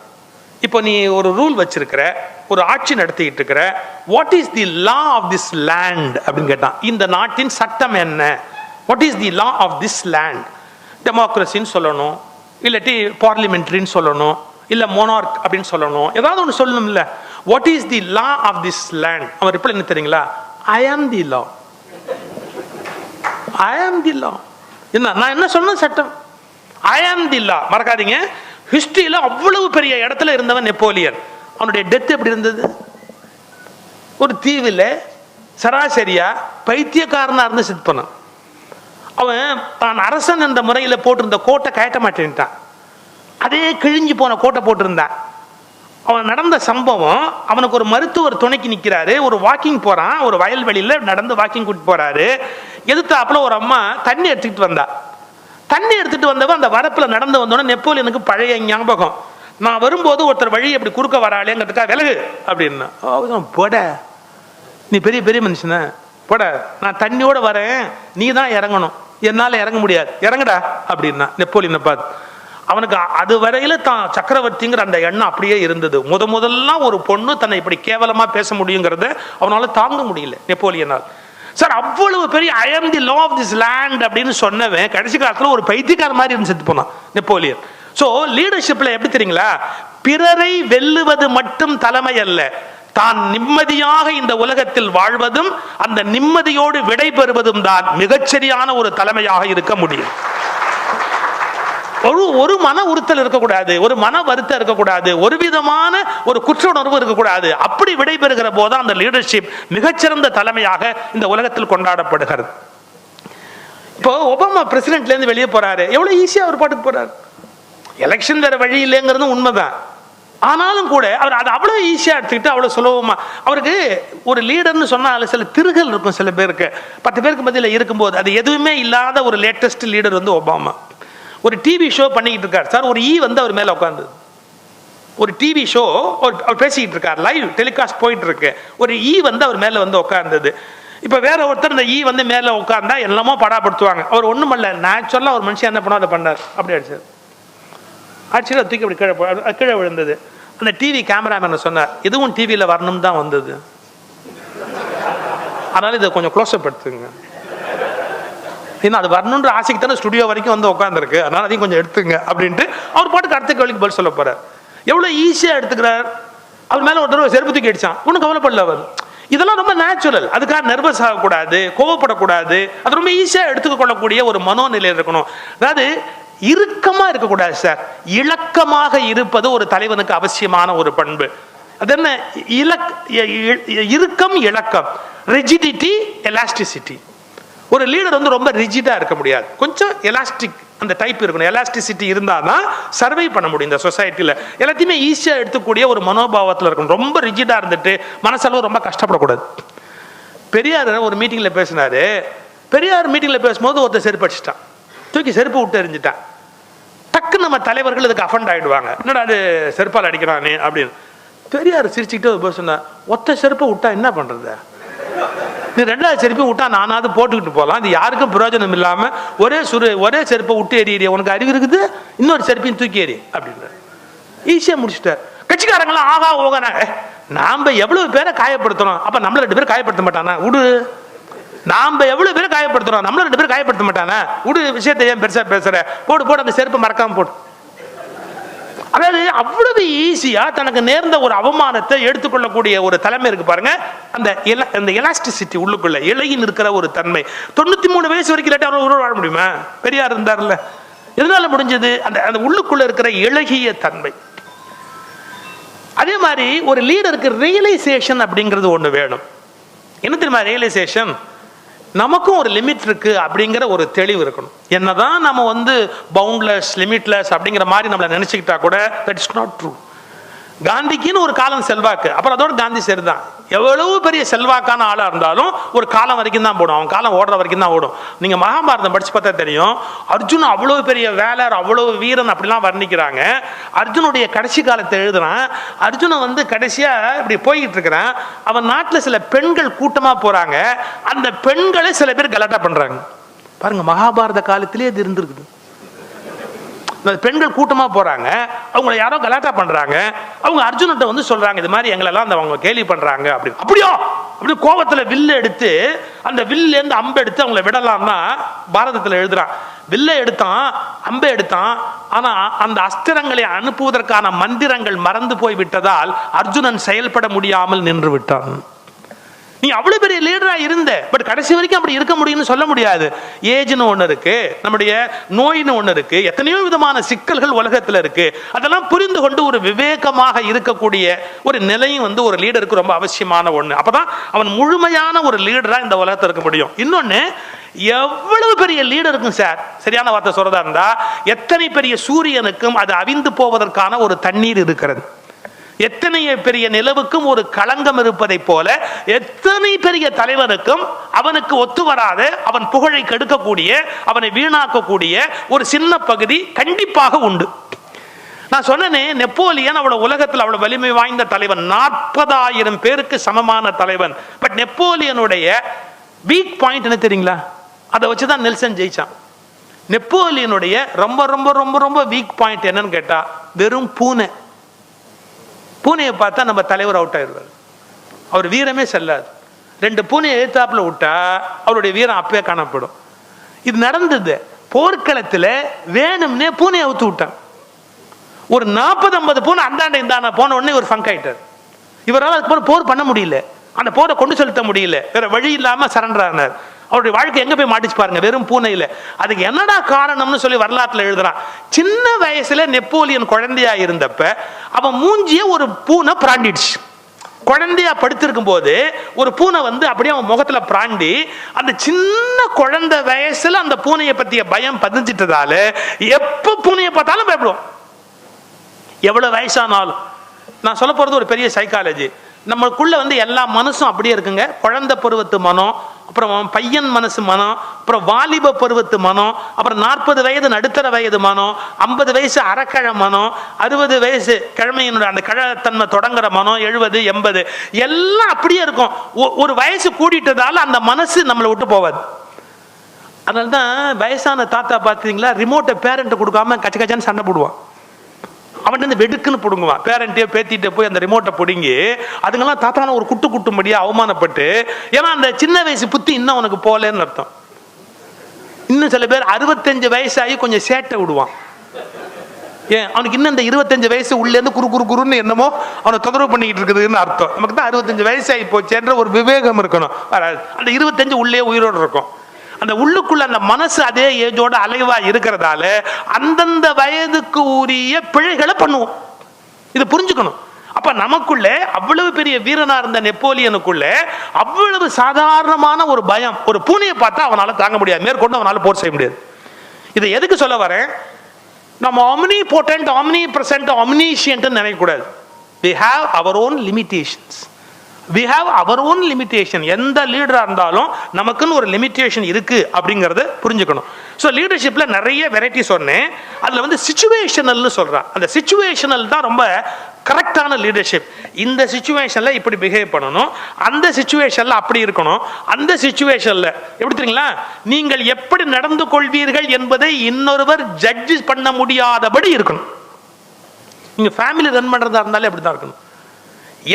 இப்போ நீ ஒரு ரூல் வச்சிருக்கிற, ஒரு ஆட்சி நடத்திட்டு இருக்கிற, what is the law of this land அப்படின்னு கேட்டான். இந்த நாட்டின் சட்டம் என்ன? What is the law of this land? டெமோக்ரஸின்னு சொல்லணும், இல்லாட்டி பார்லிமெண்ட்ரின்னு சொல்லணும், இல்ல மோனார்க் அப்படின்னு சொல்லணும், ஏதாவது ஒன்று சொல்லணும் இல்ல. What is the law of this land? அவன் ரிப்ளை என்ன தெரியுங்களா? ஐ ஆம் தி லா. ஐ ஆம் தி லா. என்ன நான் என்ன சொன்ன சட்டம்? ஐ ஆம் தி லா. மறக்காதீங்க, ஹிஸ்டரியில அவ்வளவு பெரிய இடத்துல இருந்தவன் நெப்போலியன். அவனுடைய டெத் எப்படி இருந்தது? ஒரு தீவில் சராசரியா பைத்தியக்காரனா இருந்து செத்துப்பான். அவன் தான் அரசன் என்ற முறையில் போட்டிருந்த கோட்டை கயட்ட மாட்டேன்ட்டான். அதே கிழிஞ்சு போன கோட்டை போட்டிருந்தான். அவன் நடந்த சம்பவம், அவனுக்கு ஒரு மருத்துவர் துணைக்கு நிற்கிறாரு, ஒரு வாக்கிங் போறான், ஒரு வயல்வெளியில நடந்து வாக்கிங் கூட்டிட்டு போறாரு. எதிர்த்தாப்புல ஒரு அம்மா தண்ணி எடுத்துக்கிட்டு வந்தா. தண்ணி எடுத்துட்டு வந்தவன் அந்த வரப்புல நடந்து வந்தோடனே நெப்போலியனுக்கு பழைய ஞாபகம். நான் வரும்போது ஒருத்தர் வழி அப்படி குறுக்க வராளேங்கிறதுக்கா விலகு அப்படின்னா, போட நீ பெரிய பெரிய மனுஷன போட, நான் தண்ணியோட வரேன், நீ தான் இறங்கணும், என்னால இறங்க முடியாது, இறங்குடா அப்படின்னா நெப்போலியனை பார்த்து. அவனுக்கு அது வரையில தான் சக்கரவர்த்திங்கிற அந்த எண்ணம் அப்படியே இருந்தது. முதல்லாம் ஒரு பொண்ணு தன்னை இப்படி கேவலமா பேச முடியுங்கிறத அவனால தாங்க முடியல நெப்போலியனால். சார் அவ்வளவு பெரிய ஐ ஆம் தி லா ஆஃப் திஸ் லேண்ட் அப்படின்னு சொன்னவன் கடைசி காலத்துல ஒரு பைத்தியக்கார மாதிரி இருந்து செத்து போனான் நெப்போலியன். சோ லீடர்ஷிப்ல எப்படி தெரியுங்களா? பிறரை வெல்லுவது மட்டும் தலைமை அல்ல, தான் நிம்மதியாக இந்த உலகத்தில் வாழ்வதும் அந்த நிம்மதியோடு விடைபெறுவதும் தான் மிகச்சரியான ஒரு தலைமையாக இருக்க முடியும். ஒரு மன உறுத்தல் இருக்கக்கூடாது, ஒரு மன வருத்தம் இருக்கக்கூடாது, ஒரு விதமான ஒரு குற்ற உணர்வு இருக்கக்கூடாது. அப்படி விடைபெறுகிற போது அந்த லீடர்ஷிப் மிகச்சிறந்த தலைமையாக இந்த உலகத்தில் கொண்டாடப்படுகிறது. இப்போ ஒபாமா பிரசிடென்ட்ல இருந்து வெளியே போறாரு, எவ்வளவு ஈஸியா அவர் பாட்டுக்கு போறாரு. எலெக்ஷன் வேற வழி இல்லைங்கிறது உண்மைதான். ஆனாலும் கூட அவர் அதை அவ்வளவு ஈஸியா எடுத்துக்கிட்டு அவ்வளவு சுலபமா, அவருக்கு ஒரு லீடர்னு சொன்னா சில திருகள் இருக்கும் சில பேருக்கு. 10 பேருக்கு மத்தியில் இருக்கும்போது அது எதுவுமே இல்லாத ஒரு லேட்டஸ்ட் லீடர் வந்து ஒபாமா. ஒரு டிவி ஷோ பண்ணிக்கிட்டு இருக்கார் சார், ஒரு வந்து அவர் மேல உட்காந்து ஒரு டிவி ஷோ அவர் பேசிக்கிட்டு இருக்கார், லைவ் டெலிகாஸ்ட் போயிட்டு இருக்கு, ஒரு வந்து அவர் மேல வந்து உட்கார்ந்தது. இப்ப வேற ஒருத்தர் இந்த வந்து மேல உட்கார்ந்தா எல்லாமோ படாப்படுத்துவாங்க. அவர் ஒண்ணும் பண்ணல, நேச்சுரலா ஒரு மனுஷன் என்ன பண்ணா அதை பண்ணார், அப்படி அடிச்சார். ஆக்சுவலா தூக்கி அப்படி கீழே விழுந்தது. அந்த டிவி கேமராமேன் சொன்னார், இதுவும் டிவியில வரணும் தான் வந்தது, அதனால இதை கொஞ்சம் க்ளோஸ்அப் எடுத்துங்க, ஏன்னா அது வரணுன்ற ஆசைக்கு தானே ஸ்டுடியோ வரைக்கும் வந்து உட்காந்துருக்கு, அதனால அதையும் கொஞ்சம் எடுத்துங்க அப்படின்ட்டு அவர் பாட்டுக்கு அடுத்த கேள்விக்கு பதில் சொல்ல போறார். எவ்வளவு ஈஸியா எடுத்துக்கிறார். அவர் மேல ஒரு தடவை செருப்பு தூக்கி அடிச்சான், ஒன்றும் கவலைப்படல அவர். இதெல்லாம் ரொம்ப நேச்சுரல். அதுக்காக நர்வஸ் ஆகக்கூடாது, கோவப்படக்கூடாது. அது ரொம்ப ஈஸியா எடுத்துக்க கொள்ளக்கூடிய ஒரு மனோநிலை இருக்கணும். அதாவது இறுக்கமா இருக்கக்கூடாது சார், இலக்கமாக இருப்பது ஒரு தலைவனுக்கு அவசியமான ஒரு பண்பு. அது என்ன? இறுக்கம், இலக்கம், ரிஜிடிட்டி, எலாஸ்டிசிட்டி. ஒரு லீடர் வந்து ரொம்ப ரிஜிடா இருக்க முடியாது, கொஞ்சம் எலாஸ்டிக் அந்த டைப் இருக்கணும். எலாஸ்டிசிட்டி இருந்தாதான் சர்வை பண்ண முடியும் இந்த சொசைட்டில. எல்லாத்தையுமே ஈஸியா எடுத்துக்கூடிய ஒரு மனோபாவத்தில் இருக்கணும். ரொம்ப ரிஜிடா இருந்துட்டு மனசளவு ரொம்ப கஷ்டப்படக்கூடாது. பெரியார் ஒரு மீட்டிங்ல பேசினாரு. பெரியார் மீட்டிங்ல பேசும்போது ஒருத்தர் செருப்பு அடிச்சிட்டான், தூக்கி செருப்பு விட்டு எறிஞ்சிட்டான். டக்கு நம்ம தலைவர்கள் இதுக்கு அஃபண்ட் ஆயிடுவாங்க, என்னடா அது செருப்பால் அடிக்கிறானே அப்படின்னு. பெரியார் சிரிச்சுக்கிட்டு சொன்னார், ஒத்த செருப்பை விட்டா என்ன பண்றது, நீ 2வது செருப்பை விட்டா நானாவது போட்டுக்கிட்டு போகலாம், அது யாருக்கும் பிரயோஜனம் இல்லாம ஒரே செருப்பை விட்டு எறிய, உனக்கு அறிவு இருக்குது, இன்னொரு செருப்பையும் தூக்கி எறி அப்படின்ற. ஈஸியா முடிச்சுட்டார். கட்சிக்காரங்களாம் ஆகா ஓகனா நாம எவ்வளவு பேரை காயப்படுத்துறோம், அப்ப நம்மள 2 பேர் காயப்படுத்த மாட்டானா விடு. நாம எவ்வளவு பேரை காயப்படுத்துறோம், நம்மள 2 பேர் காயப்படுத்த மாட்டானா விடு. விஷயத்தை ஏன் பெருசா பேசுற, போடு போடு, அந்த செருப்பு மறக்காம போடு. அதாவது அவ்வளவு ஈஸியா தனக்கு நேர்ந்த ஒரு அவமானத்தை எடுத்துக்கொள்ளக்கூடிய ஒரு தலைமை இருக்கு பாருங்க. அந்த எலாஸ்டிசிட்டி உள்ளுக்குள்ள இளையின் இருக்கிற ஒரு தன்மை. 93 வயசு வரைக்கும் இல்லாட்டி அவர் வாழ முடியுமா? பெரியார் இருந்தார்ல, எதனால முடிஞ்சது? அந்த உள்ளுக்குள்ள இருக்கிற இளகிய தன்மை. அதே மாதிரி ஒரு லீடருக்கு ரியலைசேஷன் அப்படிங்கிறது ஒண்ணு வேணும். என்ன தெரியுமா ரியலைசேஷன்? நமக்கும் ஒரு லிமிட் இருக்கு அப்படிங்கிற ஒரு தெளிவு இருக்கணும். என்னதான் நம்ம பவுண்ட்லெஸ் லிமிட்லெஸ் அப்படிங்கிற மாதிரி நம்மளை நினைச்சுக்கிட்டா கூட தட் இஸ் நாட் ட்ரூ. காந்திக்குன்னு ஒரு காலம் செல்வாக்கு, அப்புறம் அதோட காந்தி சரிதான். எவ்வளவு பெரிய செல்வாக்கான ஆளா இருந்தாலும் ஒரு காலம் வரைக்கும் தான் போடும், அவன் காலம் ஓடுற வரைக்கும் தான் ஓடும். நீங்க மகாபாரதம் படிச்சு பார்த்தா தெரியும், அர்ஜுன் அவ்வளவு பெரிய வேலர், அவ்வளவு வீரன் அப்படிலாம் வர்ணிக்கிறாங்க. அர்ஜுனுடைய கடைசி காலத்தை எழுதுறான். அர்ஜுனன் கடைசியா இப்படி போய்கிட்டு இருக்கிறான். அவன் நாட்டுல சில பெண்கள் கூட்டமா போறாங்க. அந்த பெண்களை சில பேர் கலாட்டா பண்றாங்க. பாருங்க, மகாபாரத காலத்திலே இது இருந்திருக்குது. பெண்கள் கூட்டமா போறாங்க, அவங்கள யாரோ கலாட்டா பண்றாங்க. அவங்க அர்ஜுன்கிட்ட சொல்றாங்க, இது மாதிரி எங்களெல்லாம் அவங்க கேலி பண்றாங்க அப்படின்னு. அப்படியோ அப்படி கோபத்துல வில்ல எடுத்து, அந்த வில்ல இருந்து அம்பை எடுத்து அவங்கள விடலாம்னா பாரதத்துல எழுதுறான். வில்ல எடுத்தான், அம்பை எடுத்தான், ஆனா அந்த அஸ்திரங்களை அனுப்புவதற்கான மந்திரங்கள் மறந்து போய் விட்டதால் அர்ஜுனன் செயல்பட முடியாமல் நின்று விட்டான். நீ அவ்வளவு பெரிய லீடரா இருந்த, பட் கடைசி வரைக்கும் அப்படி இருக்க முடியும்னு சொல்ல முடியாது. ஏஜ்னு ஒண்ணு இருக்கு, நம்முடைய நோயின்னு ஒண்ணு இருக்கு, எத்தனையோ விதமான சிக்கல்கள் உலகத்துல இருக்கு. அதெல்லாம் புரிந்து கொண்டு ஒரு விவேகமாக இருக்கக்கூடிய ஒரு நிலையும் ஒரு லீடருக்கு ரொம்ப அவசியமான ஒண்ணு. அப்பதான் அவன் முழுமையான ஒரு லீடரா இந்த உலகத்துல இருக்க முடியும். இன்னொன்னு, எவ்வளவு பெரிய லீடருக்கும் சார், சரியான வார்த்தை சொல்றதா இருந்தா, எத்தனை பெரிய சூரியனுக்கும் அது அவிந்து போவதற்கான ஒரு தண்ணீர் இருக்கிறது. எத்தனை பெரிய நிலவுக்கும் ஒரு களங்கம் இருப்பதை போல எத்தனை பெரிய தலைவருக்கும் அவனுக்கு ஒத்து வராத, அவன் புகழை கெடுக்கக்கூடிய, அவனை வீணாக்கக்கூடிய ஒரு சின்ன பகுதி கண்டிப்பாக உண்டு. நான் சொன்னேனே, நெப்போலியன் அவ்வளவு உலகத்தில் அவ்வளவு வலிமை வாய்ந்த தலைவன், 40,000 பேருக்கு சமமான தலைவன். பட் நெப்போலியனுடைய வீக் பாயிண்ட் என்ன தெரியுங்களா? அதை வச்சுதான் நெல்சன் ஜெயிச்சான். நெப்போலியனுடைய ரொம்ப ரொம்ப ரொம்ப ரொம்ப வீக் பாயிண்ட் என்னன்னு கேட்டா, வெறும் பூனை. பூனையை பார்த்தா நம்ம தலைவர் அவுட் ஆயிடுவார், அவர் வீரமே செல்லாது. 2 பூனையை எழுத்தாப்புல விட்டா அவருடைய வீரம் அப்பவே காணப்படும். இது நடந்தது போர்க்களத்தில். வேணும்னே பூனையை அவுத்து விட்டான். ஒரு 40-50 பூனை அந்தாண்ட இந்தாண்ட போன உடனே ஒரு ஃபங்க் ஆயிட்டார். இவரால் அதுக்கு போர் பண்ண முடியல, அந்த போரை கொண்டு செலுத்த முடியல, வேற வழி இல்லாம சரண்டர் ஆனார். அவருடைய வாழ்க்கை எங்க போய் மாட்டிச்சு பாருங்க, வெறும் பூனையில. அதுக்கு என்னடா காரணம்னு சொல்லி வரலாற்றுல எழுதுறான். சின்ன வயசுல நெப்போலியன் குழந்தையா இருந்தப்ப அவன் மூஞ்சிய ஒரு பூனை பிராண்டிடுச்சு. குழந்தையா படுத்திருக்கும் போது ஒரு பூனை அப்படியே அவன் முகத்துல பிராண்டி, அந்த சின்ன குழந்தை வயசுல அந்த பூனையை பத்திய பயம் பதிஞ்சிட்டதால எப்ப பூனையை பார்த்தாலும் பயப்படுவோம், எவ்வளவு வயசானாலும். நான் சொல்ல போறது ஒரு பெரிய சைக்காலஜி. நம்மளுக்குள்ள எல்லா மனசும் அப்படியே இருக்குங்க. குழந்தை பருவத்து மனம், அப்புறம் பையன் மனசு மனம், அப்புறம் வாலிப பருவத்து மனம், அப்புறம் 40 வயது நடுத்தர வயது மனம், 50 வயசு அறக்கழ மனம், 60 வயசு கிழமையினுடைய அந்த கழத்தன்மை தொடங்குற மனம், 70 80 எல்லாம் அப்படியே இருக்கும். ஒரு வயசு கூடிட்டதால அந்த மனசு நம்மளை விட்டு போவாது. அதனால்தான் வயசான தாத்தா பார்த்தீங்களா, ரிமோட்டை பேரண்ட்டை கொடுக்காம கச்ச கச்சான்னு சண்டை போடுவான். அவன் வெடுக்குன்னு பிடுங்குவான். பேரண்ட்டே பேத்திட்டு போய் அந்த ரிமோட்டை பிடுங்கி அதுங்கெல்லாம் தாத்தான ஒரு குட்டும்படியா அவமானப்பட்டு, ஏன்னா அந்த சின்ன வயசு புத்தி இன்னும் அவனுக்கு போலன்னு அர்த்தம். இன்னும் சில பேர் 65 வயசாகி கொஞ்சம் சேட்டை விடுவான். ஏன் அவனுக்கு இன்னும் இந்த 25 வயசு உள்ளேருந்து குறுன்னு என்னமோ அவனை தொந்தரவு பண்ணிக்கிட்டு இருக்குதுன்னு அர்த்தம். நமக்கு தான் 65 வயசாகி போச்சேன்ற ஒரு விவேகம் இருக்கணும். அந்த 25 உள்ளே உயிரோடு இருக்கும். அந்த உள்ளுக்குள்ள அந்த மனசு அதே ஏஜோட அலைவா இருக்கிறதால அந்தந்த வயதுக்கு உரிய பிழைகளை பண்ணுவோம். இது புரிஞ்சுக்கணும். அப்ப நமக்குள்ள அவ்வளவு பெரிய வீரனா இருந்த நெப்போலியனுக்குள்ள அவ்வளவு சாதாரணமான ஒரு பயம். ஒரு பூனையை பார்த்தா அவனால தாங்க முடியாது, மேற்கொண்டு அவனால போர் செய்ய முடியாது. இதை எதுக்கு சொல்ல வரேன்? நம்ம omnipotent, omnipresent, omniscient நினைக்க கூடாது. We have our own limitations. We have our own limitation. எந்த லீடரா இருந்தாலும் நமக்குன்னு ஒரு லிமிட்டேஷன் இருக்கு அப்படிங்கறத புரிஞ்சுக்கணும். ஸோ லீடர்ஷிப்ல நிறைய வெரைட்டி சொன்னேன். அதுல சிச்சுவேஷனல்னு சொல்றான். அந்த சிச்சுவேஷனல் தான் ரொம்ப கரெக்டான லீடர்ஷிப். இந்த சிச்சுவேஷன்ல இப்படி பிஹேவ் பண்ணணும், அந்த சிச்சுவேஷன்ல அப்படி இருக்கணும், அந்த சிச்சுவேஷன்ல எப்படி தெரியுங்களா, நீங்கள் எப்படி நடந்து கொள்வீர்கள் என்பதை இன்னொருவர் ஜட்ஜ் பண்ண முடியாதபடி இருக்கணும். நீங்க ஃபேமிலி ரன் பண்றதா இருந்தாலே அப்படிதான் இருக்கணும்.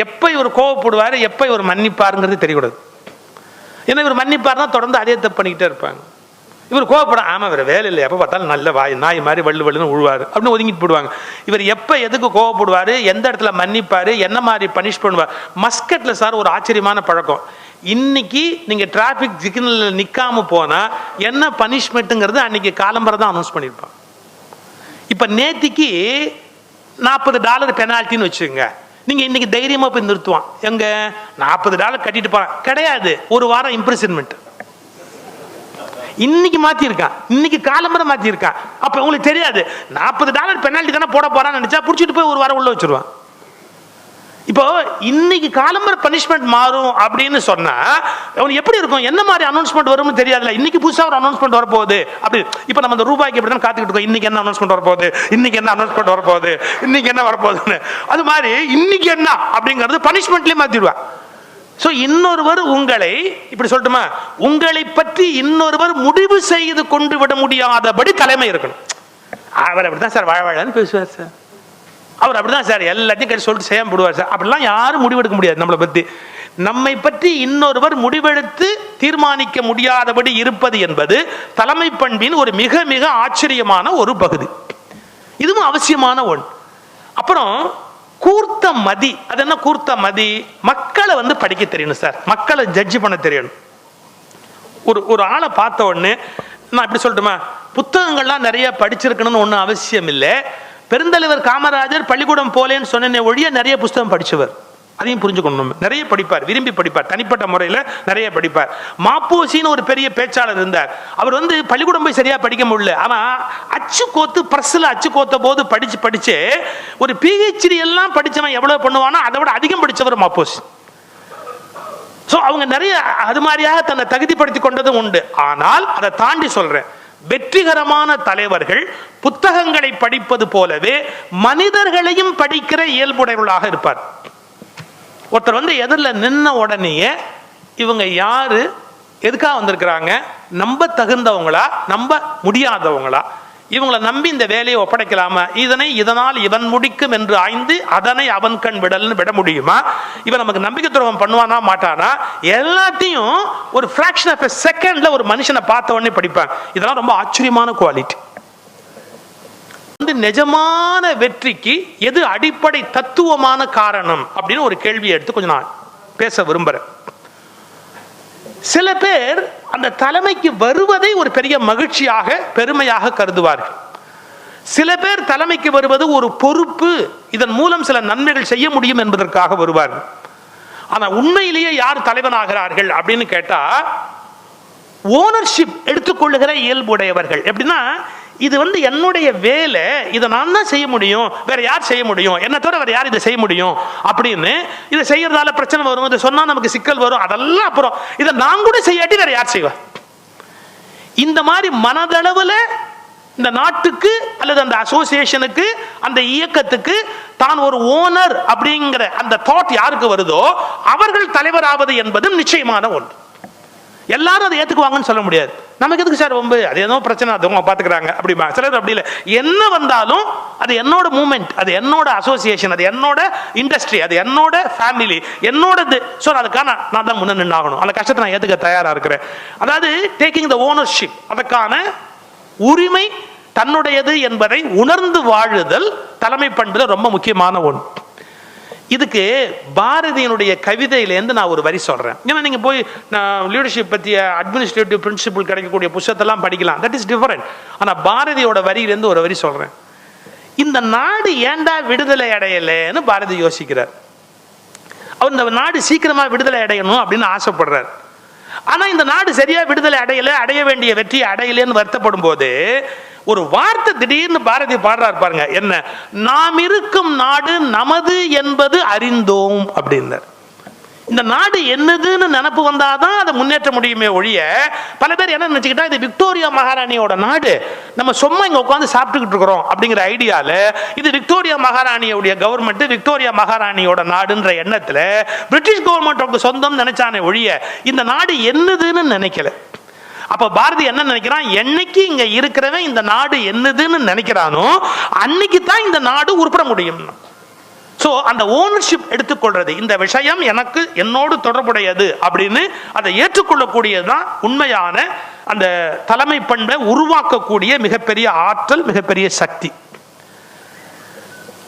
எப்ப இவர் கோவப்படுவாரு, எப்ப இவர் மன்னிப்பாருங்கிறது தெரியக்கூடாது. ஏன்னா இவர் மன்னிப்பாருன்னா தொடர்ந்து அதே தப்பு பண்ணிக்கிட்டே இருப்பாங்க. இவர் கோவப்பட, ஆமா வேற வேலை இல்லை, எப்ப பார்த்தாலும் நல்ல நாய் மாதிரி வள்ளு வள்ளுன்னு உழுவாரு அப்படின்னு ஒதுங்கிட்டு போடுவாங்க. இவர் எப்ப எதுக்கு கோவப்படுவாரு, எந்த இடத்துல மன்னிப்பாரு, என்ன மாதிரி பனிஷ் பண்ணுவார். மஸ்கட்ல சார் ஒரு ஆச்சரியமான பழக்கம், இன்னைக்கு நீங்க டிராபிக் சிக்னல்ல நிக்காம போனா என்ன பனிஷ்மெண்ட்டுங்கிறது அன்னைக்கு காலம்பரை தான் அனௌன்ஸ் பண்ணிருப்பாங்க. இப்ப நேத்திக்கு $40 பெனால்ட்டின்னு வச்சுங்க, நீங்க இன்னைக்கு தைரியமா போய் நிறுத்துவான். எங்க $40 கட்டிட்டு போறான் கிடையாது, ஒரு வாரம் இம்ப்ரிசன்மெண்ட். இன்னைக்கு மாத்தி இருக்கான், இன்னைக்கு காலம்பரை மாத்தி இருக்கான். அப்ப உங்களுக்கு தெரியாது $40 பெனால்ட்டி தானே போட போறான்னு நினைச்சா புடிச்சிட்டு போய் ஒரு வாரம் உள்ள வச்சிருவான். இப்போ இன்னைக்கு காலம்பர பனிஷ்மெண்ட் மாறும் அப்படின்னு சொன்னா அவன் எப்படி இருக்கும், என்ன மாதிரி அனௌன்ஸ்மெண்ட் வரும்னு தெரியாதுல்ல. இன்னைக்கு புதுசா ஒரு அனௌன்ஸ்மெண்ட் வரப்போகுது அப்படி. இப்போ நம்ம அந்த ரூபாய்க்கு எப்படி தான் காத்துக்கிட்டு இருக்கோம், இன்னைக்கு என்ன அனௌன்ஸ்மெண்ட் வரப்போகுது, இன்னைக்கு என்ன அனௌன்ஸ்மெண்ட் வரப்போகுது, இன்னைக்கு என்ன வரப்போகுதுன்னு. அது மாதிரி இன்னைக்கு என்ன அப்படிங்கிறது பனிஷ்மெண்ட்லயே மாத்திடுவா. ஸோ இன்னொருவர் உங்களை இப்படி சொல்லட்டுமா, உங்களை பற்றி இன்னொருவர் முடிவு செய்து கொண்டு விட முடியாதபடி தலைமை இருக்கணும். அவர் அப்படிதான் சார் வாழவாழன்னு பேசுவார் சார், அவர் அப்படிதான் சார் எல்லாத்தையும் கேட்டு சொல்லிட்டு செய்ய போடுவார் சார். அப்படிலாம் யாரும் முடிவெடுக்க முடியாது நம்மளை பற்றி. நம்மை பற்றி இன்னொருவர் முடிவெடுத்து தீர்மானிக்க முடியாதபடி இருப்பது என்பது தலைமை பண்பின் ஒரு மிக மிக ஆச்சரியமான ஒரு பகுதி. இதுவும் அவசியமான ஒன்று. அப்புறம் கூர்த்த மதி. அது என்ன கூர்த்த மதி? மக்களை படிக்க தெரியணும் சார், மக்களை ஜட்ஜ் பண்ண தெரியணும். ஒரு ஆளை பார்த்த உடனே நான் இப்படி சொல்லட்டுமா, புத்தகங்கள்லாம் நிறைய படிச்சிருக்கணும்னு ஒன்றும் அவசியம் இல்லை. பெருந்தலைவர் காமராஜர் பள்ளிக்கூடம் போலேன்னு சொன்ன ஒழிய நிறைய புத்தகம் படிச்சவர், அதையும் புரிஞ்சுக்கணும். நிறைய படிப்பார், விரும்பி படிப்பார், தனிப்பட்ட முறையில் நிறைய படிப்பார். மாப்போசின்னு ஒரு பெரிய பேச்சாளர் இருந்தார். அவர் பள்ளிக்கூடம் போய் சரியா படிக்க முடியல, ஆனா அச்சு கோத்து பிரஸ்ல அச்சு கோத்த போது படிச்சு ஒரு PhD எல்லாம் படிச்சவன் எவ்வளவு பண்ணுவானோ அதை விட அதிகம் படிச்சவர் மாப்போசி. சோ அவங்க நிறைய அது மாதிரியாக தன்னை தகுதிப்படுத்தி கொண்டதும் உண்டு. ஆனால் அதை தாண்டி சொல்றேன், வெற்றிகரமான தலைவர்கள் புத்தகங்களை படிப்பது போலவே மனிதர்களையும் படிக்கிற இயல்புடையவர்களாக இருப்பார். ஒருத்தர் எதிரில் நின்ன உடனேயே இவங்க யாரு, எதுக்காக வந்திருக்கிறாங்க, நம்ப தகுந்தவங்களா நம்ப முடியாதவங்களா, இவங்களை நம்பி இந்த வேலையை ஒப்படைக்கலாமா, இதனால் இவன் முடிக்கும் என்று ஆய்ந்து அதனை அவன் கண் விடல்னு விட முடியுமா, இவன் நமக்கு நம்பிக்கை துரோகம் பண்ணுவானா மாட்டானா, எல்லாத்தையும் ஒரு ஃபிராக்ஷன் ஆஃப் எ செகண்ட்ல ஒரு மனுஷனை பார்த்த உடனே படிப்பாங்க. இதெல்லாம் ரொம்ப ஆச்சரியமான குவாலிட்டி. நிஜமான வெற்றிக்கு எது அடிப்படை தத்துவமான காரணம் அப்படின்னு ஒரு கேள்வியை எடுத்து கொஞ்சம் நான் பேச விரும்புறேன். சில பேர் அந்த தலைமைக்கு வருவதை ஒரு பெரிய மகிழ்ச்சியாக பெருமையாக கருதுவார்கள். சில பேர் தலைமைக்கு வருவது ஒரு பொறுப்பு, இதன் மூலம் சில நன்மைகள் செய்ய முடியும் என்பதற்காக வருவார்கள். ஆனா உண்மையிலேயே யார் தலைவனாகிறார்கள் அப்படின்னு கேட்டா, ஓனர்ஷிப் எடுத்துக்கொள்ளுகிற இயல்புடையவர்கள். எப்படின்னா, இது என்னுடைய வேலை, இதை நான் தான் செய்ய முடியும், வேற யார் செய்ய முடியும், என்ன தவிர வேற யார் இதை செய்ய முடியும் அப்படின்னு. இதை செய்யறதால பிரச்சனை வரும், இதை சொன்னா நமக்கு சிக்கல் வரும், அதெல்லாம் அப்புறம் இதை நான் கூட செய்யாட்டி வேற யார் செய்வா. இந்த மாதிரி மனதளவுல இந்த நாட்டுக்கு அல்லது அந்த அசோசியேஷனுக்கு அந்த இயக்கத்துக்கு தான் ஒரு ஓனர் அப்படிங்கிற அந்த தாட் யாருக்கு வருதோ அவர்கள் தலைவராவது என்பது நிச்சயமான ஒன்று. எல்லாரும் அதை ஏத்துக்குவாங்கன்னு சொல்ல முடியாது. நமக்கு எதுக்கு சார் ரொம்ப, அது ஏதோ பிரச்சனை, அதுவும் பாத்துக்கிறாங்க அப்படிமா. சிலர் அப்படி இல்லை, என்ன வந்தாலும் அது என்னோட மூமெண்ட், அது என்னோட அசோசியேஷன், அது என்னோட இண்டஸ்ட்ரி, அது என்னோட ஃபேமிலி, என்னோடது. ஸோ அதுக்கான நான் தான் முன்ன நின்னாகணும், அந்த கஷ்டத்தை நான் ஏத்துக்க தயாரா இருக்கிறேன். அதாவது டேக்கிங் த ஓனர்ஷிப், அதற்கான உரிமை தன்னுடையது என்பதை உணர்ந்து வாழுதல் தலைமை பண்புல ரொம்ப முக்கியமான ஒன்று. இதுக்கு பாரதியினுடைய கவிதையிலேருந்து நான் ஒரு வரி சொல்றேன். ஏன்னா நீங்க போய் லீடர்ஷிப் பற்றிய அட்மினிஸ்ட்ரேட்டிவ் பிரின்சிபிள் கிடைக்கக்கூடிய புத்தகத்தெல்லாம் படிக்கலாம், தட் இஸ் டிஃபரெண்ட். ஆனால் பாரதியோட வரியிலேருந்து ஒரு வரி சொல்றேன். இந்த நாடு ஏண்டா விடுதலை அடையலைன்னு பாரதி யோசிக்கிறார். அவர் இந்த நாடு சீக்கிரமா விடுதலை அடையணும் அப்படின்னு ஆசைப்படுறார். ஆனா இந்த நாடு சரியா விடுதலை அடைய வேண்டிய வெற்றி அடையலன்னு வருத்தப்படும் போது ஒரு வார்த்தை திடீர்னு பாரதி பாடுறார் பாருங்க, என்ன, நாம் இருக்கும் நாடு நமது என்பது அறிந்தோம் அப்படின்னார். இந்த நாடு என்னதுன்னு நினப்பு வந்தாதான் அதை முன்னேற்ற முடியுமே ஒழிய, பல பேர் என்ன நினைச்சுக்கிட்டா இது விக்டோரியா மகாராணியோட நாடு, நம்ம சும்மா இங்க உட்காந்து சாப்பிட்டுக்கிட்டு இருக்கிறோம் அப்படிங்கிற ஐடியால இது விக்டோரியா மகாராணியோட கவர்மெண்ட், விக்டோரியா மகாராணியோட நாடுன்ற எண்ணத்துல பிரிட்டிஷ் கவர்மெண்ட் சொந்தம் நினைச்சானே ஒழிய இந்த நாடு என்னதுன்னு நினைக்கல. அப்ப பாரதி என்ன நினைக்கிறான், என்னைக்கு இங்க இருக்கிறவன் இந்த நாடு என்னதுன்னு நினைக்கிறானோ அன்னைக்கு தான் இந்த நாடு உருப்பட முடியும். ஸோ அந்த ஓனர்ஷிப் எடுத்துக்கொள்றது, இந்த விஷயம் எனக்கு என்னோடு தொடர்புடையது அப்படின்னு அதை ஏற்றுக்கொள்ளக்கூடியதுதான் உண்மையான அந்த தலைமை பண்பை உருவாக்கக்கூடிய மிகப்பெரிய ஆற்றல், மிகப்பெரிய சக்தி.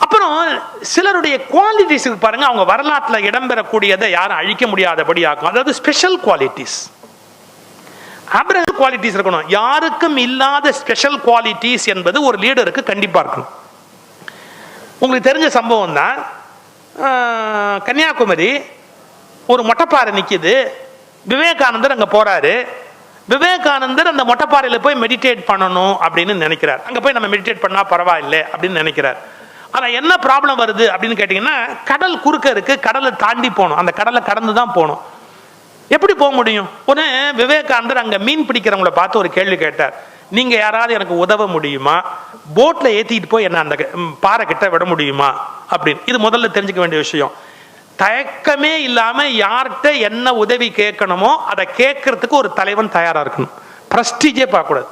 அப்புறம் சிலருடைய குவாலிட்டிஸ் பாருங்க, அவங்க வரலாற்றில் இடம்பெறக்கூடியதை யாரும் அழிக்க முடியாதபடி ஆகும். அதாவது ஸ்பெஷல் குவாலிட்டிஸ், அப்ரஹல் குவாலிட்டிஸ் இருக்கணும். யாருக்கும் இல்லாத ஸ்பெஷல் குவாலிட்டிஸ் என்பது ஒரு லீடருக்கு கண்டிப்பா இருக்கணும். உங்களுக்கு தெரிஞ்ச சம்பவம் தான், கன்னியாகுமரி ஒரு மொட்டைப்பாறை நிற்கிது, விவேகானந்தர் அங்கே போறாரு. விவேகானந்தர் அந்த மொட்டைப்பாறையில் போய் மெடிடேட் பண்ணணும் அப்படின்னு நினைக்கிறார். அங்கே போய் நம்ம மெடிடேட் பண்ணா பரவாயில்லை அப்படின்னு நினைக்கிறார். ஆனால் என்ன ப்ராப்ளம் வருது அப்படின்னு கேட்டிங்கன்னா, கடல் குறுக்க இருக்கு, கடலை தாண்டி போகணும், அந்த கடலை கடந்து தான் போகணும். எப்படி போக முடியும்? உடனே விவேகானந்தர் அங்கே மீன் பிடிக்கிறவங்கள பார்த்து ஒரு கேள்வி கேட்டார், நீங்க யாராவது எனக்கு உதவ முடியுமா, போட்ல ஏத்திட்டு போய் என்ன அந்த பாறை கிட்ட விட முடியுமா அப்படின்னு. இது முதல்ல தெரிஞ்சுக்க வேண்டிய விஷயம். தயக்கமே இல்லாம யார்கிட்ட என்ன உதவி கேட்கணுமோ அதை கேட்கறதுக்கு ஒரு தலைவன் தயாரா இருக்கணும். பிரஸ்டீஜே பார்க்கக்கூடாது.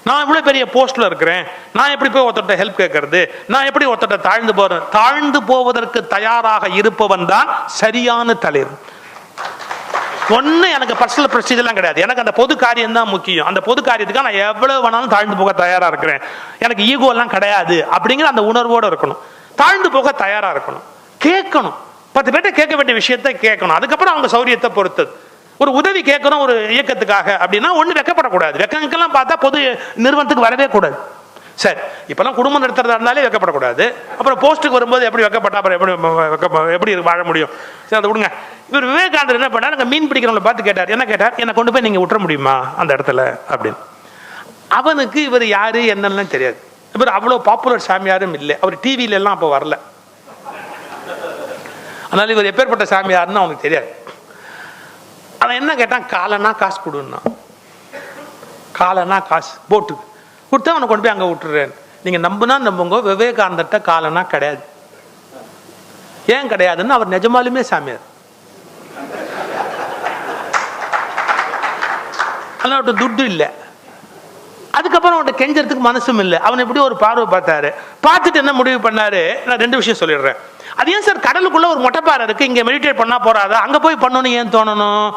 நான் இவ்வளவு பெரிய போஸ்ட்ல இருக்கிறேன், நான் எப்படி போய் ஒருத்தட்ட ஹெல்ப் கேட்கறது, நான் எப்படி ஒருத்தட்ட தாழ்ந்து போறேன். தாழ்ந்து போவதற்கு தயாராக இருப்பவன் தான் சரியான தலைவன். ஒண்ணு எனக்கு பர்சனல் பிரஸ்டீஜ் எல்லாம் கிடையாது, எனக்கு அந்த பொது காரியம் தான் முக்கியம். அந்த பொது காரியத்துக்கு நான் எவ்வளவு வேணாலும் தாழ்ந்து போக தயாரா இருக்கிறேன், எனக்கு ஈகோ எல்லாம் கிடையாது அப்படிங்கிற அந்த உணர்வோடு இருக்கணும். தாழ்ந்து போக தயாரா இருக்கணும், கேட்கணும், 10 பேர்ட்ட கேட்க வேண்டிய விஷயத்தை கேட்கணும். அதுக்கப்புறம் அவங்க சௌரியத்தை பொறுத்தது. ஒரு உதவி கேட்கணும் ஒரு இயக்கத்துக்காக அப்படின்னா ஒண்ணு வெக்கப்படக்கூடாது. வெக்கங்கெல்லாம் பார்த்தா பொது நிறுவனத்துக்கு வரவே கூடாது. சரி, இப்பெல்லாம் குடும்பம் நடத்துறதா இருந்தாலே வெக்கப்படக்கூடாது. அப்புறம் போஸ்ட்டுக்கு வரும்போது எப்படி வெக்கப்பட்டா அப்புறம் எப்படி வாழ முடியும்? சரி, அதை விடுங்க. இவர் விவேகானந்தர் என்ன பண்ணார், அங்கே மீன் பிடிக்கிறவங்களை பார்த்து கேட்டார். என்ன கேட்டார், என்னை கொண்டு போய் நீங்க விட்டுற முடியுமா அந்த இடத்துல அப்படின்னு. அவனுக்கு இவர் யாரு என்னன்னு தெரியாது. இவர் அவ்வளோ பாப்புலர் சாமியாரும் இல்லை, அவர் டிவியில எல்லாம் அப்போ வரல. அதனால இவர் எப்பேற்பட்ட சாமியாருன்னு அவனுக்கு தெரியாது. அவன் என்ன கேட்டான், காலனா காசு கொடுன்னா. காலனா காசு போட்டுக்கு கொடுத்தா அவனை கொண்டு போய் அங்கே விட்டுறேன். நீங்க நம்புனா நம்புங்க, விவேகானந்தர்ட்ட காலனா கிடையாது. ஏன் கிடையாதுன்னு, அவர் நிஜமாலுமே சாமியார். அதனால துட்டு இல்லை. அதுக்கப்புறம் அவன்கிட்ட கெஞ்சறதுக்கு மனசும் இல்லை. அவன் எப்படி ஒரு பார்வை பார்த்தாரு. பார்த்துட்டு என்ன முடிவு பண்ணாரு, நான் 2 விஷயம் சொல்லிடுறேன். அது ஏன் சார் கடலுக்குள்ள ஒரு மொட்டைப்பாறை இருக்கு, இங்க மெடிடேட் பண்ணா போறாதா, அங்க போய் பண்ணணும் ஏன் தோணணும்?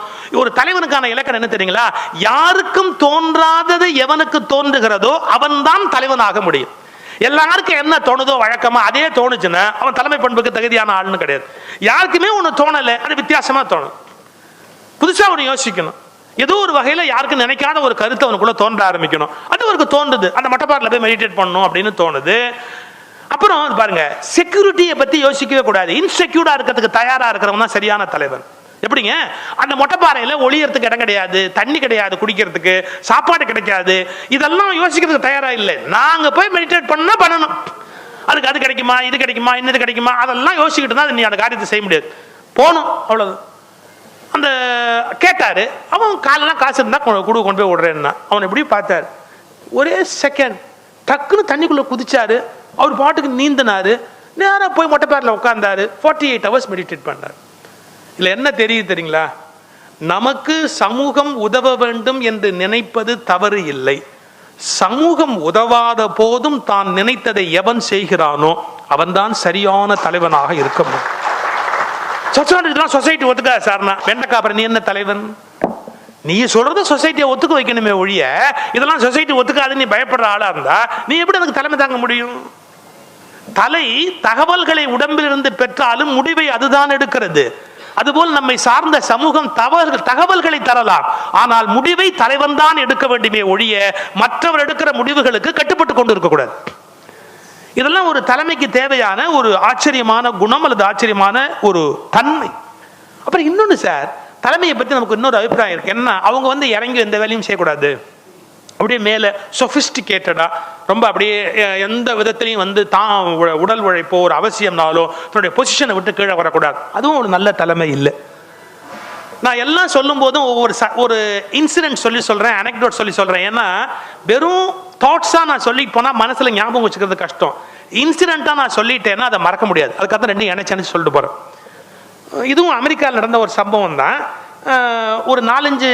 ஒரு தலைவனுக்கான இலக்கணம் என்ன தெரியுங்களா? யாருக்கும் தோன்றாதது எவனுக்கு தோன்றுகிறதோ அவன் தான் தலைவனாக முடியும். எல்லாருக்கும் என்ன தோணுதோ வழக்கமா அதே தோணுச்சுன்னா அவன் தலைமை பண்புக்கு தகுதியான ஆள்னு கிடையாது. யாருக்குமே ஒண்ணு தோணல, அது வித்தியாசமா தோணும். புதுசா ஒண்ணு யோசிக்கணும். ஏதோ ஒரு வகையில யாருக்கும் நினைக்காத ஒரு கருத்து அவனுக்குள்ள தோன்ற ஆரம்பிக்கணும். அது அவருக்கு தோன்றுது, அந்த மொட்டைப்பாறையில் போய் மெடிடேட் பண்ணணும் அப்படின்னு தோணுது. அப்புறம் பாருங்க, செக்யூரிட்டியை பத்தி யோசிக்கவே கூடாது. இன்செக்யூர்டா இருக்கிறதுக்கு தயாரா இருக்கிறவங்க தான் சரியான தலைவர். எப்படிங்க, அந்த மொட்டைப்பாறையில ஒளியறதுக்கு இடம் கிடையாது, தண்ணி கிடையாது, குடிக்கிறதுக்கு சாப்பாடு கிடைக்காது, இதெல்லாம் யோசிக்கிறதுக்கு தயாரா இல்லை. நாங்க போய் மெடிடேட் பண்ணா பண்ணணும், அதுக்கு அது கிடைக்குமா, இது கிடைக்குமா, இன்னது கிடைக்குமா, அதெல்லாம் யோசிக்கிட்டு தான் நீ அந்த காரியத்தை செய்ய முடியாது. போகணும், அவ்வளவு. அந்த கேட்டாரு, அவன் காலெல்லாம் காசு இருந்தா கொண்டு போய் விடுறேன்னா. அவன் எப்படி பார்த்தாரு, ஒரே செகண்ட் டக்குன்னு தண்ணிக்குள்ள குதிச்சாரு. அவர் பாட்டுக்கு நீந்தினாரு, நேராக போய் மொட்டைப்பாறையில் உட்கார்ந்தாரு. 48 hours மெடிடேட் பண்ணார். இல்லை என்ன தெரியுது தெரியுங்களா? நமக்கு சமூகம் உதவ வேண்டும் என்று நினைப்பது தவறு இல்லை. சமூகம் உதவாத போதும் தான் நினைத்ததை எவன் செய்கிறானோ அவன்தான் சரியான தலைவனாக இருக்க முடியும். சொசைட்டி ஒத்துக்கா சார்னா வெண்டக்காப்புற நீ என்ன தலைவன்? நீ சொல்றத சொசைட்டியை ஒத்துக்க வைக்கணுமே ஒழிய இதெல்லாம் சொசைட்டி ஒத்துக்காது நீ பயப்படுற ஆளா இருந்தா நீ எப்படி அதுக்கு தலைமை தாங்க முடியும்? தலை தகவல்களை உடம்பில் இருந்து பெற்றாலும் முடிவை அதுதான் எடுக்கிறது. அதுபோல் நம்மை சார்ந்த சமூகம் தகவல்களை தரலாம், ஆனால் முடிவை தலைவன் தான் எடுக்க வேண்டுமே ஒழிய மற்றவர் எடுக்கிற முடிவுகளுக்கு கட்டுப்பட்டு கொண்டு இருக்கக்கூடாது. இதெல்லாம் ஒரு தலைமைக்கு தேவையான ஒரு ஆச்சரியமான குணம் அல்லது ஆச்சரியமான ஒரு தன்மை. அப்புறம் இன்னொன்று சார், தலைமையை பற்றி நமக்கு இன்னொரு அபிப்பிராயம் இருக்கு. என்ன, அவங்க இறங்கி எந்த வேலையும் செய்யக்கூடாது, அப்படியே மேலே சொஃபிஸ்டிகேட்டடா ரொம்ப அப்படியே எந்த விதத்திலையும் தான் உடல் உழைப்போ ஒரு அவசியம்னாலோ தன்னுடைய பொசிஷனை விட்டு கீழே வரக்கூடாது. அதுவும் ஒரு நல்ல தலைமை இல்லை. நான் எல்லாம் சொல்லும் போதும் ஒரு இன்சிடென்ட் சொல்றேன், அனெக்டோட் சொல்றேன். ஏன்னா வெறும் தாட்ஸா நான் சொல்லிட்டு போனா மனசுல ஞாபகம் வச்சுக்கிறது கஷ்டம். இன்சிடென்ட்டா நான் சொல்லிட்டேன்னா அதை மறக்க முடியாது. அதுக்காக 2 இணைச்சு சொல்லிட்டு போறேன். இதுவும் அமெரிக்காவில் நடந்த ஒரு சம்பவம் தான். ஒரு 4-5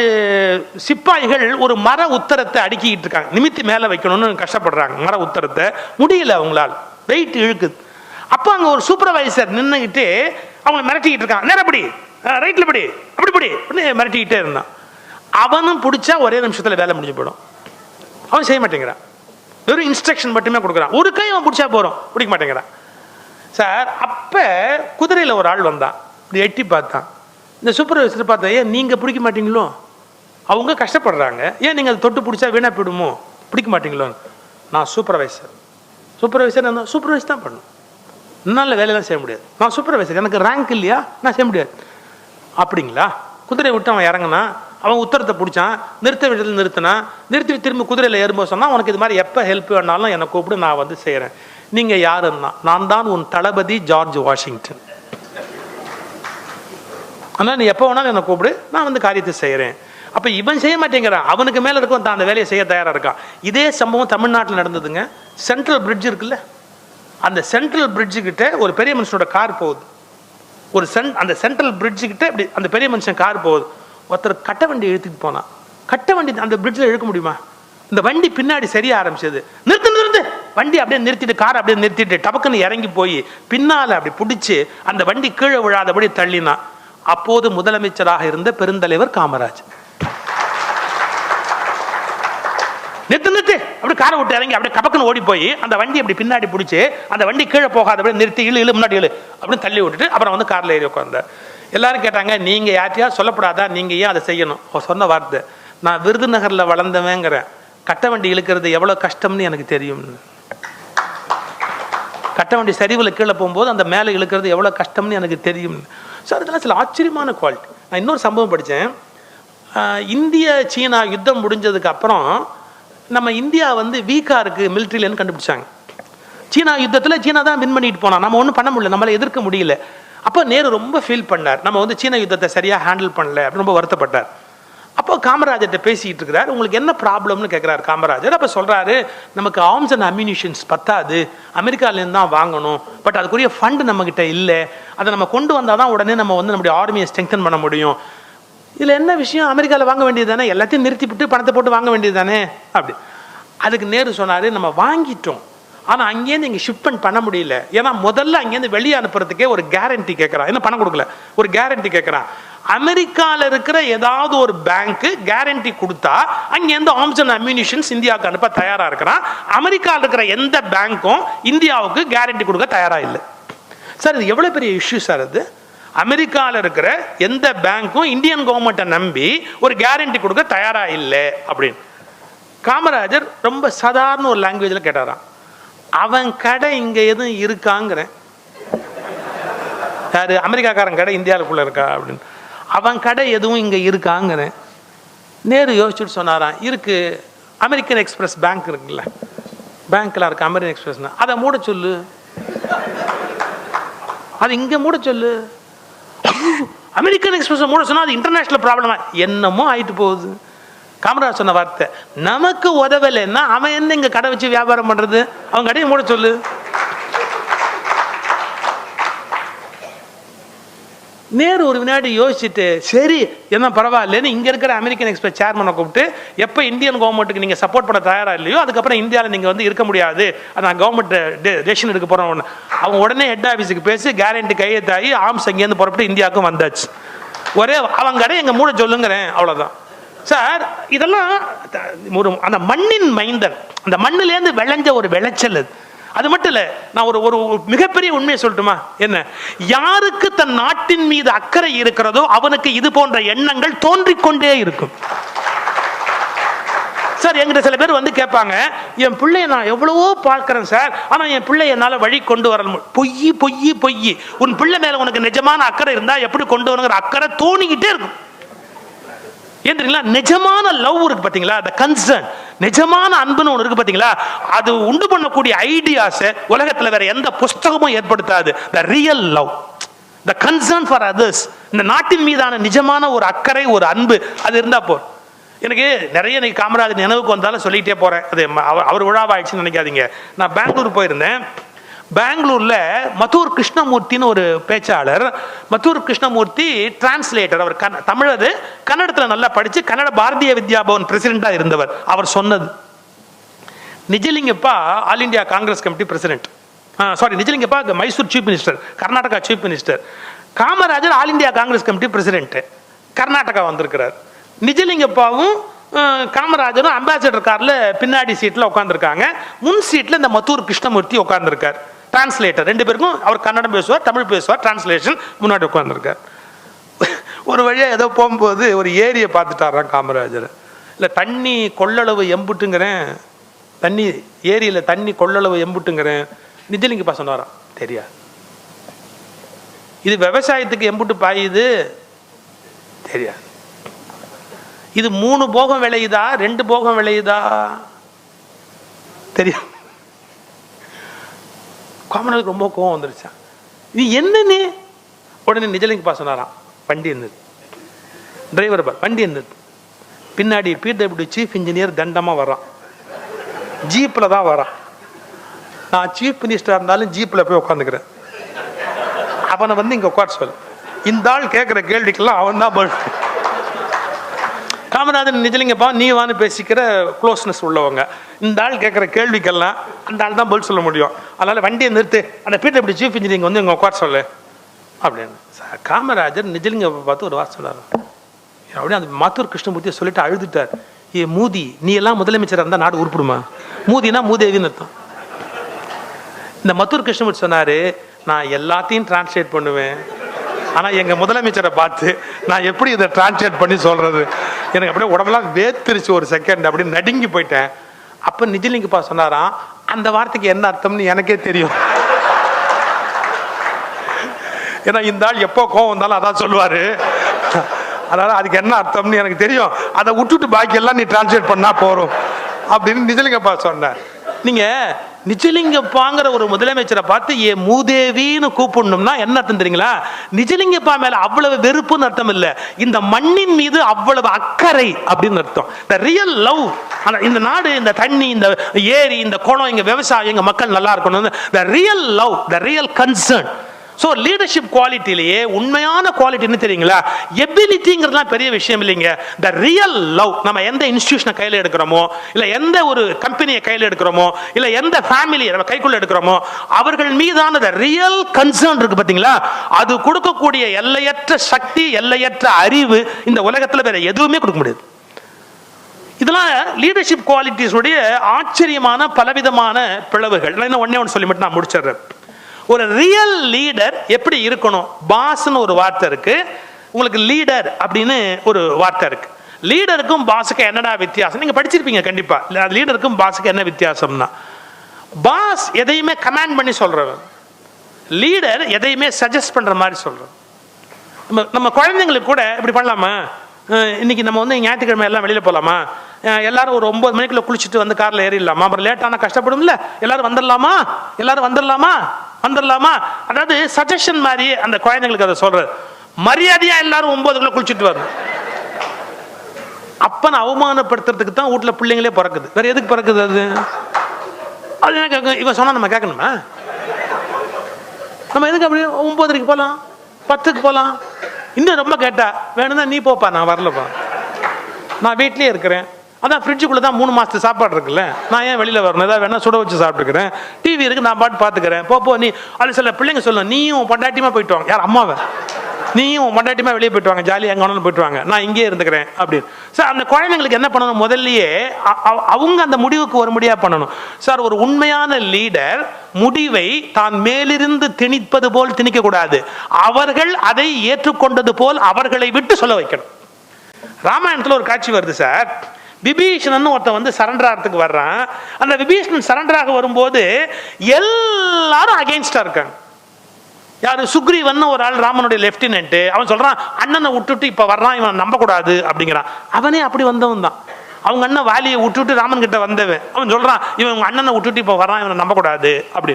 சிப்பாய்கள் ஒரு மர உத்தரத்தை அடுக்கிட்டு இருக்காங்க. நிமித்தி மேலே வைக்கணும்னு கஷ்டப்படுறாங்க. மர உத்தரத்தை முடியல, அவங்களால் வெயிட் இழுக்குது. அப்போ அங்கே ஒரு சூப்பர்வைசர் நின்றுக்கிட்டு அவங்களை மிரட்டிக்கிட்டு இருக்கான். நேரம் படி, ரைட்டில் படி, அப்படி படி மிரட்டிக்கிட்டே இருந்தான். அவனும் பிடிச்சா ஒரே நிமிஷத்தில் வேலை முடிஞ்சு போயிடும். அவன் செய்ய மாட்டேங்கிறான், வெறும் இன்ஸ்ட்ரக்ஷன் மட்டுமே கொடுக்குறான். ஒரு கை அவன் பிடிச்சா போகிறோம், பிடிக்க மாட்டேங்கிறான் சார். அப்போ குதிரையில் ஒரு ஆள் வந்தான், இப்படி எட்டி பார்த்தான். இந்த சூப்பர்வைசர் பார்த்தா, ஏன் நீங்கள் பிடிக்க மாட்டீங்களோ, அவங்க கஷ்டப்படுறாங்க, ஏன் நீங்கள் அதை தொட்டு பிடிச்சா வீணாக போயிடுமோ, பிடிக்க மாட்டீங்களோ. நான் சூப்பர்வைசர் நான் சூப்பர்வைஸ் தான் பண்ணணும், என்னால் வேலையெல்லாம் செய்ய முடியாது, நான் சூப்பர்வைசர், எனக்கு ரேங்க் இல்லையா, நான் செய்ய முடியாது. அப்படிங்களா? குதிரையை விட்டு அவன் இறங்கினா, அவன் உத்தரத்தை பிடிச்சான், நிறுத்த விடத்தில் நிறுத்தினான், நிறுத்தி திரும்பி குதிரையில் ஏறும்போது சொன்னால், உனக்கு இது மாதிரி எப்போ ஹெல்ப் வேணாலும் என்னை கூப்பிடு, நான் வந்து செய்கிறேன். நீங்கள் யாருன்னா, நான் தான் உன் தளபதி ஜார்ஜ் வாஷிங்டன், ஆனால் நீ எப்போ வேணாலும் என்னை கூப்பிடு, நான் வந்து காரியத்தை செய்கிறேன். அப்போ இவன் செய்ய மாட்டேங்கிறான், அவனுக்கு மேலே இருக்கும், தான் அந்த வேலையை செய்ய தயாராக இருக்கான். இதே சம்பவம் தமிழ்நாட்டில் நடந்ததுங்க. சென்ட்ரல் பிரிட்ஜ் இருக்குல்ல, அந்த சென்ட்ரல் பிரிட்ஜுக்கிட்ட ஒரு பெரிய மனுஷனோட கார் போகுது. அந்த சென்ட்ரல் பிரிட்ஜுக்கிட்ட இப்படி அந்த பெரிய மனுஷன் கார் போகுது. ஒருத்தர் கட்ட வண்டி இழுத்துட்டு போனான். கட்ட வண்டி அந்த பிரிட்ஜில் இழுக்க முடியுமா? இந்த வண்டி பின்னாடி சரிய ஆரம்பிச்சது. நிறுத்து வண்டி அப்படியே நிறுத்திட்டு, கார் அப்படியே நிறுத்திட்டு டபக்குன்னு இறங்கி போய் பின்னால் அப்படி பிடிச்சி அந்த வண்டி கீழே விழாதபடி தள்ளினான். அப்போது முதலமைச்சராக இருந்த பெருந்தலைவர் காமராஜ் நிறுத்து அப்படி காரை விட்டு இறங்கி அப்படியே கபக்குன்னு ஓடி போய் அந்த வண்டி அப்படி பின்னாடி பிடிச்சி அந்த வண்டி கீழே போகாத நிறுத்தி இழு முன்னாடி இழு அப்படின்னு தள்ளி விட்டுட்டு அப்புறம் வந்து காரில் ஏறி உட்கார்ந்தார். எல்லாரும் கேட்டாங்க, நீங்கள் யார்ட்டையா சொல்லப்படாதா, நீங்கள் ஏன் அதை செய்யணும்? அவர் சொன்ன வார்த்தை, நான் விருதுநகரில் வளர்ந்தவங்கிறேன், கட்ட வண்டி இழுக்கிறது எவ்வளோ கஷ்டம்னு எனக்கு தெரியும். கட்ட வண்டி சரிவில் கீழே போகும்போது அந்த மேலே இழுக்கிறது எவ்வளோ கஷ்டம்னு எனக்கு தெரியும். சார் இதெல்லாம் சில ஆச்சரியமான குவாலிட்டி. நான் இன்னொரு சம்பவம் படித்தேன். இந்திய சீனா யுத்தம் முடிஞ்சதுக்கு அப்புறம் நம்ம இந்தியா வந்து வீக்காக இருக்குது மிலிட்ரியிலன்னு கண்டுபிடிச்சாங்க. சீனா யுத்தத்தில் சீனா தான் வின் பண்ணிட்டு போனான், நம்ம ஒன்றும் பண்ண முடியல, நம்மளால் எதிர்க்க முடியல. அப்போ நேரு ரொம்ப ஃபீல் பண்ணார், நம்ம வந்து சீன யுத்தத்தை சரியாக ஹேண்டில் பண்ணல அப்படின்னு ரொம்ப வருத்தப்பட்டார். அப்போ காமராஜர்கிட்ட பேசிகிட்டு இருக்கிறார். உங்களுக்கு என்ன ப்ராப்ளம்னு கேட்குறாரு காமராஜர். அப்போ சொல்கிறாரு, நமக்கு ஆர்ம்ஸ் அண்ட் அம்யூனிஷன்ஸ் பத்தாது, அமெரிக்காலேருந்து தான் வாங்கணும், பட் அதுக்குரிய ஃபண்டு நம்மக்கிட்ட இல்லை, அதை நம்ம கொண்டு வந்தால் தான் உடனே நம்ம வந்து நம்முடைய ஆர்மியை ஸ்ட்ரெங்தன் பண்ண முடியும். இதில் என்ன விஷயம், அமெரிக்காவில் வாங்க வேண்டியது தானே, எல்லாத்தையும் நிறுத்திவிட்டு பணத்தை போட்டு வாங்க வேண்டியது தானே அப்படி. அதுக்கு நேரு சொன்னார், நம்ம வாங்கிட்டோம், ஆனால் அங்கேருந்து இங்கே ஷிப்மெண்ட் பண்ண முடியல. ஏன்னா முதல்ல அங்கேருந்து வெளியே அனுப்புறதுக்கே ஒரு கேரண்டி கேட்குறான், என்ன பணம் கொடுக்கல, ஒரு கேரண்டி கேட்குறான். அமெரிக்காவில் இருக்கிற ஏதாவது ஒரு பேங்க்கு கேரண்டி கொடுத்தா அங்கேருந்து ஆர்ம்ஸ் அண்ட் அம்யூனிஷன்ஸ் இந்தியாவுக்கு அனுப்ப தயாராக இருக்கிறான். அமெரிக்காவில் இருக்கிற எந்த பேங்க்கும் இந்தியாவுக்கு கேரண்டி கொடுக்க தயாராக இல்லை. சார் இது எவ்வளோ பெரிய இஷ்யூ சார் அது. அமெரிக்காவில் இருக்கிற எந்த பேங்க்கும் இந்தியன் கவர்மெண்ட்டை நம்பி ஒரு கேரண்டி கொடுக்க தயாராக இல்லை அப்படின்னு. காமராஜர் ரொம்ப சாதாரண ஒரு லாங்குவேஜில் கேட்டாராம், அவன் கடை இங்கே எதுவும் இருக்காங்கிறேன். யாரு? அமெரிக்காக்காரன் கடை இந்தியாவுக்குள்ளே இருக்கா அப்படின்னு. அவன் கடை எதுவும் இங்கே இருக்காங்கிறேன். நேரு யோசிச்சுட்டு சொன்னாராம், இருக்கு, அமெரிக்கன் எக்ஸ்பிரஸ் பேங்க் இருக்குல்ல, பேங்க்லாம் இருக்கு அமெரிக்கன் எக்ஸ்பிரஸ்னா, அதை மூட சொல்லு, அது இங்கே மூட சொல்லு. அமெரிக்கன் எக்ஸ்பிரஸ் மூட சொன்னா அது இன்டர்நேஷனல் ப்ராப்ளமா என்னமோ ஆயிட்டு போகுது. காமராஜ் சொன்ன வார்த்தை, நமக்கு உதவலைன்னா அவன் என்ன இங்க கடை வச்சு வியாபாரம் பண்றது, அவன் கடையை மூட சொல்லு. நேரு ஒரு வினாடி யோசிச்சுட்டு, சரி என்ன பரவாயில்லன்னு இங்கே இருக்கிற அமெரிக்கன் எக்ஸ்பிரஸ் சேர்மனை கூப்பிட்டு, எப்போ இந்தியன் கவர்மெண்ட்டுக்கு நீங்கள் சப்போர்ட் பண்ண தயாராக இல்லையோ அதுக்கப்புறம் இந்தியாவில் நீங்கள் வந்து இருக்க முடியாது, நான் கவர்மெண்ட் டெசிஷன் எடுக்க போகிறோம். அவன் உடனே ஹெட் ஆஃபீஸுக்கு பேசி கேரண்டி கையெழுத்தாகி ஆர்ம்ஸ் அங்கேருந்து புறப்பட்டு இந்தியாவுக்கும் வந்தாச்சு. ஒரே அவங்க கடை எங்கள் மூட சொல்லுங்கிறேன், அவ்வளோதான். சார் இதெல்லாம் ஒரு அந்த மண்ணின் மைந்தன், அந்த மண்ணிலேருந்து விளைஞ்ச ஒரு விளைச்சல் அது. அது மட்டும் இல்ல, நான் ஒரு ஒரு மிகப்பெரிய உண்மையை சொல்லட்டுமா, என்ன, யாருக்கு தன் நாட்டின் மீது அக்கறை இருக்கிறதோ அவனுக்கு இது போன்ற எண்ணங்கள் தோன்றிக்கொண்டே இருக்கும். சார் என்கிட்ட சில பேர் வந்து கேட்பாங்க, என் பிள்ளைய நான் எவ்வளவோ பார்க்கிறேன் சார், ஆனா என் பிள்ளை என்னால வழி கொண்டு வர. பொய் பொய் பொய். உன் பிள்ளை மேல உனக்கு நிஜமான அக்கறை இருந்தா எப்படி கொண்டு வரணுங்கிற அக்கறை தோணிக்கிட்டே இருக்கும். ஏன் தெரியுங்களா, நிஜமான லவ் இருக்கு பாத்தீங்களா, அந்த கன்சர்ன், நிஜமான அன்புன்னு ஒன்று இருக்கு பாத்தீங்களா, அது உண்டு பண்ணக்கூடிய ஐடியாஸ் உலகத்துல வேற எந்த புஸ்தகமும் ஏற்படுத்தாது. the real love, the concern for others, இந்த நாட்டின் மீதான நிஜமான ஒரு அக்கறை, ஒரு அன்பு, அது இருந்தா போ. எனக்கு நிறைய இன்னைக்கு காமராஜர் நினைவுக்கு வந்தாலும் சொல்லிட்டே போறேன், அது அவர் விழாவாயிடுச்சுன்னு நினைக்காதீங்க. நான் பெங்களூர் போயிருந்தேன். பெங்களூர்ல மத்தூர் கிருஷ்ணமூர்த்தின்னு ஒரு பேச்சாளர், மத்தூர் கிருஷ்ணமூர்த்தி டிரான்ஸ்லேட்டர், அவர் தமிழர், கன்னடத்தில் நல்லா படிச்சு கன்னட பாரதிய வித்யா பவன் பிரசிடென்டா இருந்தவர். அவர் சொன்னது, Nijalingappa all India Congress committee president, sorry Nijalingappa Mysore chief minister, Karnataka chief minister. Kamarajar all India Congress committee president, Karnataka வந்திருக்கிறார். நிஜலிங்கப்பாவும் காமராஜரும் அம்பாசிடர் கார்ல பின்னாடி சீட்ல உட்காந்துருக்காங்க. முன் சீட்ல இந்த மத்தூர் கிருஷ்ணமூர்த்தி உட்காந்துருக்கார், டிரான்ஸ்லேட்டர். 2 பேருக்கும் அவர் கன்னடம் பேசுவார், தமிழ் பேசுவார், டிரான்ஸ்லேஷன் முன்னாடி உட்காந்துருக்கார். ஒரு வழியா ஏதோ போகும்போது ஒரு ஏரியை பார்த்துட்டாராம் காமராஜர். இல்லை தண்ணி கொள்ளளவு எம்புட்டுங்கிறேன், தண்ணி ஏரியில தண்ணி கொள்ளளவு எம்புட்டுங்கிறேன். நிஜலிங்கப்பா சொன்னாராம், தெரியாது. இது விவசாயத்துக்கு எம்புட்டு பாயுது தெரியாது. இது 3 போகம் விளையுதா 2 போகம் விளையுதா தெரியும். காமராஜருக்கு ரொம்ப கோவம் வந்துருச்சான். இது என்னன்னு உடனே நிஜலிங்கப்பா சொன்னாராம், வண்டி இருந்தது, டிரைவர் வண்டி இருந்தது, பின்னாடி பிடபிள்யூ சீஃப் இன்ஜினியர் தண்டமா வர்றான், ஜீப்ல தான் வரான். நான் சீஃப் மினிஸ்டரா இருந்தாலும் ஜீப்ல போய் உட்காந்துக்கிறேன், அவனை வந்து இங்க உட்கார சொல்லு. இந்த ஆள் கேட்கிற கேள்விக்கெல்லாம் அவன் தான் பதில். காமராஜர் நிஜலிங்கப்பா நீ வான்னு பேசிக்கிற க்ளோஸ்னஸ் உள்ளவங்க, இந்த ஆள் கேட்குற கேள்விக்கெல்லாம் அந்த ஆள் தான் பதில் சொல்ல முடியும். அதனால வண்டியை நிறுத்து, அந்த பிடபிள்யூ சீஃப் இன்ஜினியரிங் வந்து இங்கே உட்கார சொல்லு அப்படின்னு. காமராஜர் நிஜலிங்கப்பா பார்த்து ஒரு வார்த்தை சொன்னார். அப்படியே அந்த மத்தூர் கிருஷ்ணமூர்த்தியை சொல்லிட்டு அழுதுட்டார். ஏ மூதி, நீ எல்லாம் முதலமைச்சராக இருந்தால் நாடு உருப்பிடுமா? மூதினா மூதேவின்னு அர்த்தம். இந்த மத்தூர் கிருஷ்ணமூர்த்தி சொன்னாரு, நான் எல்லாத்தையும் டிரான்ஸ்லேட் பண்ணுவேன், ஆனால் எங்கள் முதலமைச்சரை பார்த்து நான் எப்படி இதை டிரான்ஸ்லேட் பண்ணி சொல்கிறது, எனக்கு அப்படியே உடம்பெல்லாம் வேத்துருச்சு, ஒரு செகண்ட் அப்படியே நடுங்கி போயிட்டேன். அப்போ நிஜலிங்கப்பா சொன்னாராம், அந்த வார்த்தைக்கு என்ன அர்த்தம்னு எனக்கே தெரியும். ஏன்னா இந்த ஆள் எப்போ கோவம் வந்தாலும் அதான் சொல்லுவார், அதனால் அதுக்கு என்ன அர்த்தம்னு எனக்கு தெரியும், அதை விட்டுட்டு பாக்கி எல்லாம் நீ டிரான்ஸ்லேட் பண்ணால் போகிறோம் அப்படின்னு நிஜலிங்கப்பா சொன்னார். நீங்கள் நிஜலிங்கப்பாங்கிற ஒரு முதலமைச்சரை பார்த்து ஏ மூதேவின்னு கூப்பிடணும்னா என்ன அர்த்தம் தெரியுங்களா? நிஜலிங்கப்பா மேல அவ்வளவு வெறுப்புன்னு அர்த்தம் இல்லை, இந்த மண்ணின் மீது அவ்வளவு அக்கறை அப்படின்னு அர்த்தம். த ரியல் லவ். இந்த நாடு, இந்த தண்ணி, இந்த ஏரி, இந்த குளம், இங்க விவசாயம், எங்க மக்கள் நல்லா இருக்கணும், the real love, the real concern. So leadership குவாலிட்டிலேயே உண்மையான குவாலிட்டின்னு தெரியுங்களா? எபிலிட்டிங்கிறதுலாம் பெரிய விஷயம் இல்லைங்க. The real love. நம்ம எந்த இன்ஸ்டிடியூஷனை கையில் எடுக்கிறோமோ, இல்லை எந்த ஒரு கம்பெனியை கையில் எடுக்கிறோமோ, இல்லை எந்த ஃபேமிலியை நம்ம கைக்குள்ள எடுக்கிறோமோ, அவர்கள் மீதான த ரியல் கன்சர்ன் இருக்கு பார்த்தீங்களா? அது கொடுக்கக்கூடிய எல்லையற்ற சக்தி, எல்லையற்ற அறிவு இந்த உலகத்தில் வேற எதுவுமே கொடுக்க முடியாது. இதெல்லாம் லீடர்ஷிப் குவாலிட்டிஸ் உடைய ஆச்சரியமான பலவிதமான பிளவுகள். ஒன்னே ஒன்று சொல்லி மட்டும் நான் முடிச்சிடுறேன். ஒரு ரியல் லீடர் எப்படி இருக்கணும்? பாஸ்ன்னு ஒரு வார்த்தை இருக்கு, உங்களுக்கு லீடர் அப்படின்னு ஒரு வார்த்தை இருக்கு. லீடருக்கும் பாஸுக்கும் என்னடா வித்தியாசம்? நீங்க படிச்சிருப்பீங்க கண்டிப்பா. லீடருக்கும் பாஸுக்கு என்ன வித்தியாசம்னா, பாஸ் எதையுமே கமாண்ட் பண்ணி சொல்றவன், லீடர் எதையுமே சஜஸ்ட் பண்ற மாதிரி சொல்றோம். நம்ம குழந்தைங்களுக்கு கூட இப்படி பண்ணலாமா, இன்னைக்கு நம்ம வந்து ஞாயிற்றுக்கிழமை எல்லாம் வெளியில போகலாமா, எல்லாரும் ஒரு 9 மணிக்குள்ள குளிச்சுட்டு வந்து கார்ல ஏறிடலாமா, அப்புறம் லேட்டானா கஷ்டப்படும்ல, எல்லாரும் வந்துடலாமா, எல்லாரும் வந்துடலாமா, வந்துடலாமா, அதாவது சஜஷன் மாதிரி அந்த குழந்தைங்களுக்கு அதை சொல்றது. மரியாதையா எல்லாரும் 9க்குள்ள குளிச்சுட்டு வரணும். அப்பனை அவமானப்படுத்துறதுக்கு தான் வீட்டுல பிள்ளைங்களே பிறக்குது, வேற எதுக்கு பிறக்குது? அது என்ன இவன் சொன்னா நம்ம கேட்கணுமா? நம்ம எதுக்கு அப்படி 9:30 போகலாம், 10க்கு போகலாம், இன்னும் ரொம்ப கேட்டா வேணும்னா நீ போப்பா, நான் வரலப்பா, நான் வீட்லயே இருக்கிறேன், அதான் ஃப்ரிட்ஜுக்குள்ள தான் 3 மாசத்து சாப்பாடு இருக்குல்ல, நான் ஏன் வெளியில வரணும், ஏதாவது வேணா சுட வச்சு சாப்பிட்டுக்கிறேன், டிவி இருக்கு, நான் பாட்டு பார்த்துக்கிறேன், போ நீ. அது சில பிள்ளைங்க சொல்லணும், நீயும் பொண்டாட்டியமா போயிட்டு வாங்க, யார் அம்மாவை, நீயும் பொண்டாட்டியமா வெளியே போயிட்டு வாங்க, ஜாலியாக எங்க வேணாலும் போயிட்டு வாங்க, நான் இங்கேயே இருந்துக்கிறேன் அப்படின்னு. சார் அந்த குழந்தைங்களுக்கு என்ன பண்ணணும்? முதல்லயே அவங்க அந்த முடிவுக்கு ஒரு முடியா பண்ணணும். சார் ஒரு உண்மையான லீடர் முடிவை தான் மேலிருந்து திணிப்பது போல் திணிக்க கூடாது, அவர்கள் அதை ஏற்றுக்கொண்டது போல் அவர்களை விட்டு சொல்ல வைக்கணும். ராமாயணத்துல ஒரு காட்சி வருது சார், விபீஷணன் ஒருத்தன் வந்து சரண்டர் ஆகிறதுக்கு வர்றான். அந்த விபீஷணன் சரண்டராக வரும்போது எல்லாரும் அகைன்ஸ்டா இருக்காங்க. யாரு? சுக்ரீவன் ஒரு ஆள், ராமனுடைய லெப்டினன்ட். அவன் சொல்றான், அண்ணனை விட்டுட்டு இப்ப வர்றான், இவன் நம்ப கூடாது அப்படிங்கிறான். அவனே அப்படி வந்தவன் தான். அவங்க அண்ணன் வாலியை விட்டுட்டு ராமன் கிட்ட வந்தவன். அவன் சொல்றான், இவன் அண்ணனை விட்டுட்டு இப்ப வர்றான், இவனை நம்ப கூடாது அப்படி.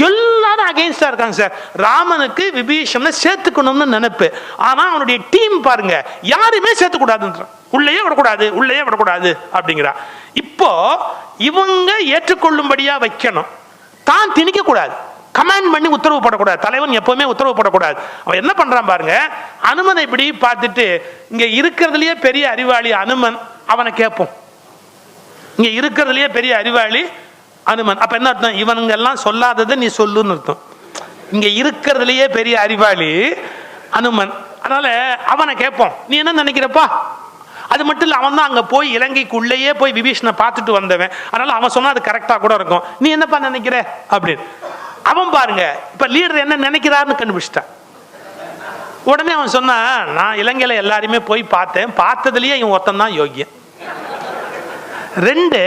எல்லாரும் அகைன்ஸ்டா இருக்காங்க சார். ராமனுக்கு விபீஷணனை சேர்த்துக்கணும்னு நினைப்பு, ஆனா அவனுடைய டீம் பாருங்க, யாருமே சேர்த்துக்கூடாதுன்றான், உள்ளேயே விடக்கூடாது, உள்ளேயே விடக்கூடாது அப்படிங்கிறா. இப்போ இவங்க ஏற்றுக்கொள்ளும்படியா வைக்கணும், தான் திணிக்க கூடாது, கமாண்ட் பண்ணி உத்தரவு போடக்கூடாது. தலைவன் எப்பவுமே உத்தரவு போடக்கூடாது. அவன் என்ன பண்றான் பாருங்க, அனுமனை இப்படி பார்த்துட்டு, இங்க இருக்கிறதுலயே பெரிய அறிவாளி அனுமன், அவனை கேட்போம். இங்க இருக்கிறதுலயே பெரிய அறிவாளி அனுமன். அப்ப என்ன அர்த்தம்? இவனுங்க எல்லாம் சொல்லாததை நீ சொல்லுன்னு அர்த்தம். இங்க இருக்கிறதுலயே பெரிய அறிவாளி அனுமன். அதனால அவனை கேட்போம், நீ என்ன நினைக்கிறப்பா? அது மட்டும் இல்லை, அவன் தான் அங்கே போய் இலங்கைக்குள்ளேயே போய் விபீஷனை பார்த்துட்டு வந்தவன். அதனால அவன் சொன்னா அது கரெக்டாக கூட இருக்கும். நீ என்னப்பா நினைக்கிற அப்படின்னு அவன் பாருங்க, இப்ப லீடர் என்ன நினைக்கிறாருன்னு கண்டுபிடிச்சிட்டான். உடனே அவன் சொன்னா, நான் இலங்கையில எல்லாருமே போய் பார்த்தேன், பார்த்ததுலயே இவன் ஒருத்தன் தான் யோகியன். ரெண்டு,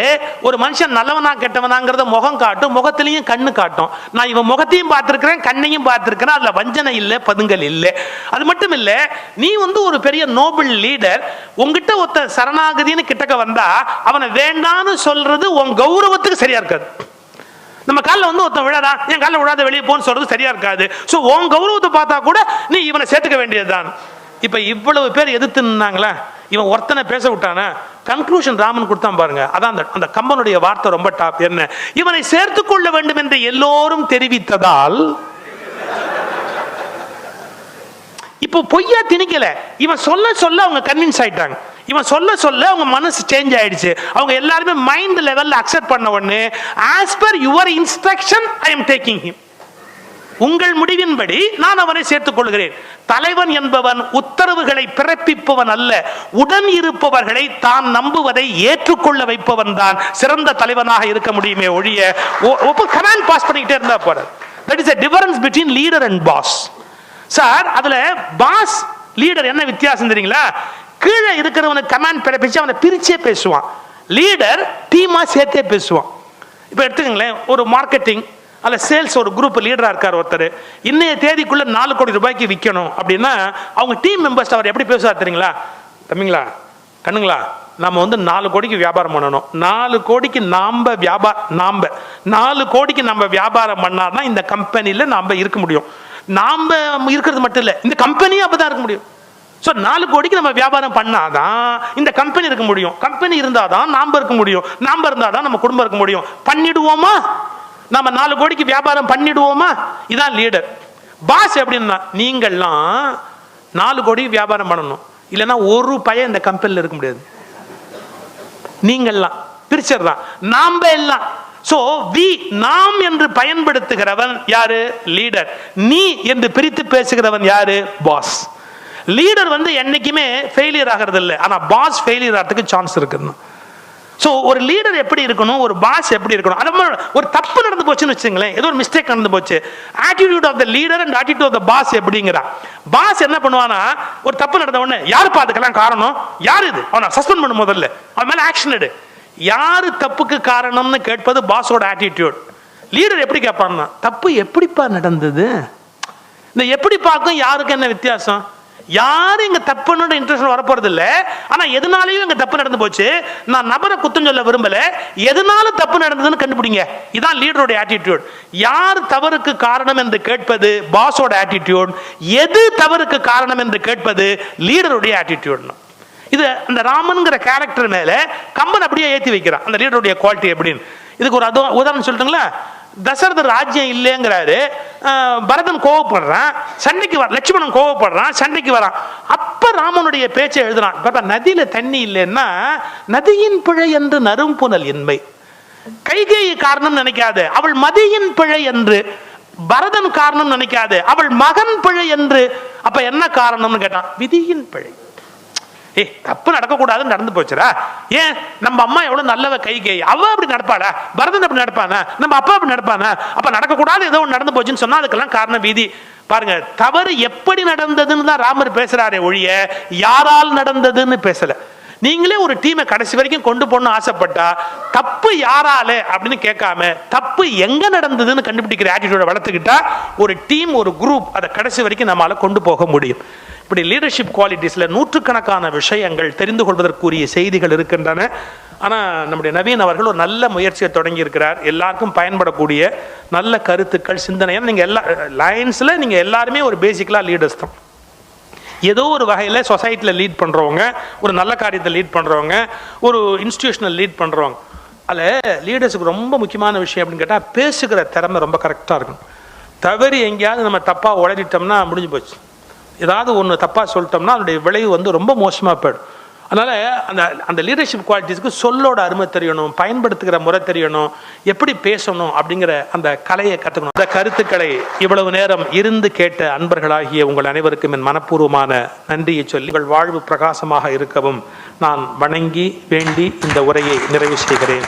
ஒரு மனுஷன் நல்லவனா கெட்டவனாங்கிறத முகம் காட்டும், முகத்திலையும் கண்ணு காட்டும். நான் இவன் முகத்தையும் பார்த்திருக்கிறேன், கண்ணையும் பார்த்திருக்கிறேன், அதுல வஞ்சனை இல்லை, பதுங்கல் இல்லை. அது மட்டும் இல்ல, நீ ஒரு பெரிய நோபல் லீடர், உங்ககிட்ட ஒருத்த சரணாகதின்னு கிட்டக்க வந்தா அவனை வேண்டான்னு சொல்றது உன் கௌரவத்துக்கு சரியா இருக்காது. நம்ம காலில் ஒருத்தன் விழாதான், என் காலில் விழாத வெளியே போன்னு சொல்றது சரியா இருக்காது. ஸோ உன் கௌரவத்தை பார்த்தா கூட நீ இவனை சேர்த்துக்க வேண்டியதுதான். இப்ப இவ்வளவு பேர் எதிர்த்து நின்னாங்களா, இவன் ஒருத்தனை பேச விட்டானா, கன்க்ளூஷன் ராமன் கொடுத்தான் பாருங்க. அதான் அந்த கம்பனுடைய வார்த்தை ரொம்ப டாப். என்ன? இவனை சேர்த்துக் கொள்ள வேண்டும் என்று எல்லோரும் தெரிவித்ததால் இப்போ பொய்யா திணிக்கல, இவன் சொல்ல சொல்ல அவங்க கன்வின்ஸ் ஆயிட்டாங்க. இவன் சொல்ல சொல்ல அவங்க மனசு சேஞ்ச் ஆயிடுச்சு. அவங்க எல்லாருமே மைண்ட் லெவல்ல அக்செப்ட் பண்ண உடனே, as per your instruction I am taking him, உங்கள் முடிவின்படி நான் அவனை சேர்த்துக் கொள்கிறேன். தலைவன் என்பவன் உத்தரவுகளை பிறப்பிப்பவன் அல்ல, உடன் இருப்பவர்களை தான் நம்புவதை ஏற்றுக்கொள்ள வைப்பவன் தான் சிறந்த தலைவனாக இருக்க முடியுமே ஒழிய கமாண்ட் பாஸ் பண்ணிக்கிட்டே இருந்தா போறார். That is a difference between leader and boss. Sir, அதுல பாஸ் லீடர் என்ன வித்தியாசம் தெரியுங்களா? கீழே இருக்கிறவனுக்கு கமாண்ட் பிறப்பிச்சு அவனை பிரிச்சே பேசுவான். லீடர் டீமா சேர்த்தே பேசுவான். இப்ப எடுத்துக்கங்களேன், ஒரு மார்க்கெட்டிங் அல்ல சேல்ஸ் ஒரு குரூப் லீடரா இருக்கார் ஒருத்தர், இன்னைய தேதிக்குள்ள 4 கோடி ரூபாய்க்கு விற்கணும் அப்படின்னா அவங்க டீம் மெம்பர்ஸ் அவர் எப்படி பேசுவார் தெரியுங்களா? தம்பிங்களா, கண்ணுங்களா, நம்ம 4 கோடிக்கு வியாபாரம் பண்ணணும், 4 கோடிக்கு நாம 4 கோடிக்கு நம்ம வியாபாரம் பண்ணாதான் இந்த கம்பெனில நாம இருக்க முடியும். நாம இருக்கிறது மட்டும் இல்ல, இந்த கம்பெனியும் அப்பதான் இருக்க முடியும். ஸோ 4 கோடிக்கு நம்ம வியாபாரம் பண்ணாதான் இந்த கம்பெனி இருக்க முடியும். கம்பெனி இருந்தாதான் நாம இருக்க முடியும். நாம இருந்தாதான் நம்ம குடும்பம் இருக்க முடியும். பண்ணிடுவோமா? நம்ம 4 கோடிக்கு வியாபாரம் பண்ணிடுவோமா? இதான் லீடர். பாஸ் எப்படின்னா, நீங்கள்லாம் 4 கோடிக்கு வியாபாரம் பண்ணணும், இல்லைன்னா ஒரு பையன் இந்த கம்பெனியில் இருக்க முடியாது. நீங்கள்லாம் பிரிச்சிடலாம், நாம எல்லாம். சோ வி, நாம் என்று பயன்படுத்துகிறவன் யாரு? லீடர். நீ என்று பிரித்து பேசுகிறவன் யாரு? பாஸ். லீடர் என்னைக்குமே ஃபெயிலியர் ஆகிறது இல்லை, ஆனா பாஸ் ஃபெயிலியர் ஆகிறதுக்கு சான்ஸ் இருக்குன்னு. சோ ஒரு லீடர் எப்படி இருக்கணும், ஒரு பாஸ் எப்படி இருக்கணும்? அது ஒரு தப்பு நடந்து போச்சுன்னு வச்சுங்களேன், ஏதோ ஒரு மிஸ்டேக் நடந்து போச்சு, attitude of the leader and attitude of the boss எப்படிங்கிறா. பாஸ் என்ன பண்ணுவானா, ஒரு தப்பு நடந்த உடனே யாருப்பா அதுக்கெல்லாம் காரணம், யாரு இது, அவனை சஸ்பெண்ட் பண்ண முதல்ல, அவன் மேல ஆக்ஷன் எடு. யாரு தப்புக்கு காரணம்னு கேட்பது பாஸோட ஆட்டிடியூட். லீடர் எப்படி கேட்பான்னா, தப்பு எப்படிப்பா நடந்தது? இந்த எப்படி பார்க்கும் யாருக்கு என்ன வித்தியாசம்? யாரும் இங்க தப்புன்னு இன்ட்ரெஸ்ட் வரப்போறது இல்ல, ஆனா எதனாலையும் இங்க தப்பு நடந்து போச்சு, நான் நபரை குத்தம் சொல்ல விரும்பல, எதனால தப்பு நடந்ததுன்னு கண்டுபிடிங்க. இதான் லீடரோட ஆட்டிடியூட். யார் தவறுக்கு காரணம் என்று கேட்பது பாஸோட ஆட்டிடியூட், எது தவறுக்கு காரணம் என்று கேட்பது லீடருடைய ஆட்டிடியூட். இது அந்த ராமன்ங்கிற கேரக்டர் மேல கம்பன் அப்படியே ஏற்றி வைக்கிறான், அந்த லீடருடைய குவாலிட்டி எப்படின்னு. இதுக்கு ஒரு உதாரணம் சொல்லிட்டுங்களா? தசரதர் ராஜ்யம் இல்லைங்கிறாரு, பரதன் கோவப்படுறான், சண்டைக்கு வர, லட்சுமணன் கோவப்படுறான், சண்டைக்கு வரான். அப்ப ராமனுடைய பேச்சை எழுதுறான். நதியில தண்ணி இல்லைன்னா நதியின் பிழை என்று நரும் புனல் இன்மை, கைகேயி காரணம் நினைக்காது, அவள் மதியின் பிழை என்று. பரதன் காரணம் நினைக்காது, அவள் மகன் பிழை என்று. அப்ப என்ன காரணம்னு கேட்டான், விதியின் பிழை. தப்பு நடக்கக்கூடாதுன்னு நடந்து போச்சுரா. ஏன், நம்ம அம்மா எவ்வளவு நல்லவ கைகேயி, அவ அப்படி நடப்பாளா, பரதன் அப்படி நடப்பானா, நம்ம அப்பா அப்படி நடப்பானா, அப்ப நடக்கக்கூடாது ஏதோ ஒன்று நடந்து போச்சுன்னு சொன்னா அதுக்கெல்லாம் காரணம் விதி. பாருங்க, தவறு எப்படி நடந்ததுன்னு தான் ராமர் பேசுறாரே ஒழிய யாரால் நடந்ததுன்னு பேசல. நீங்களே ஒரு டீமை கடைசி வரைக்கும் கொண்டு போகணும்னு ஆசைப்பட்டா தப்பு யாரால அப்படின்னு கேட்காம தப்பு எங்க நடந்ததுன்னு கண்டுபிடிக்கிற ஆட்டிடியூட வளர்த்துக்கிட்டா ஒரு டீம், ஒரு குரூப் அதை கடைசி வரைக்கும் நம்மளால கொண்டு போக முடியும். இப்படி லீடர்ஷிப் குவாலிட்டிஸ்ல நூற்றுக்கணக்கான விஷயங்கள் தெரிந்து கொள்வதற்குரிய செய்திகள் இருக்கின்றன. ஆனால் நம்முடைய நவீன் அவர்கள் ஒரு நல்ல முயற்சியை தொடங்கி இருக்கிறார், எல்லாருக்கும் பயன்படக்கூடிய நல்ல கருத்துக்கள், சிந்தனை. நீங்கள் எல்லா லைன்ஸில் நீங்கள் எல்லாருமே ஒரு பேசிக்கலாக லீடர்ஸ் தான். ஏதோ ஒரு வகையில் சொசைட்டியில் லீட் பண்ணுறவங்க, ஒரு நல்ல காரியத்தை லீட் பண்ணுறவங்க, ஒரு இன்ஸ்டிடியூஷனல் லீட் பண்ணுறவங்க. அதில் லீடர்ஸுக்கு ரொம்ப முக்கியமான விஷயம் அப்படின்னு கேட்டால் பேசுகிற திறமை ரொம்ப கரெக்டாக இருக்கும். தவறி எங்கேயாவது நம்ம தப்பாக உளறிட்டோம்னா முடிஞ்சு போச்சு. ஏதாவது ஒன்று தப்பாக சொல்லிட்டோம்னா அதனுடைய விளைவு ரொம்ப மோசமாக போயிடும். அதனால அந்த அந்த லீடர்ஷிப் குவாலிட்டிஸ்க்கு சொல்லோட அருமை தெரியணும், பயன்படுத்துகிற முறை தெரியணும், எப்படி பேசணும் அப்படிங்கிற அந்த கலையை கற்றுக்கணும். அந்த கருத்துக்களை இவ்வளவு நேரம் இருந்து கேட்ட அன்பர்களாகிய உங்கள் அனைவருக்கும் என் மனப்பூர்வமான நன்றியை சொல்லி உங்கள் வாழ்வு பிரகாசமாக இருக்கவும் நான் வணங்கி வேண்டி இந்த உரையை நிறைவு செய்கிறேன்.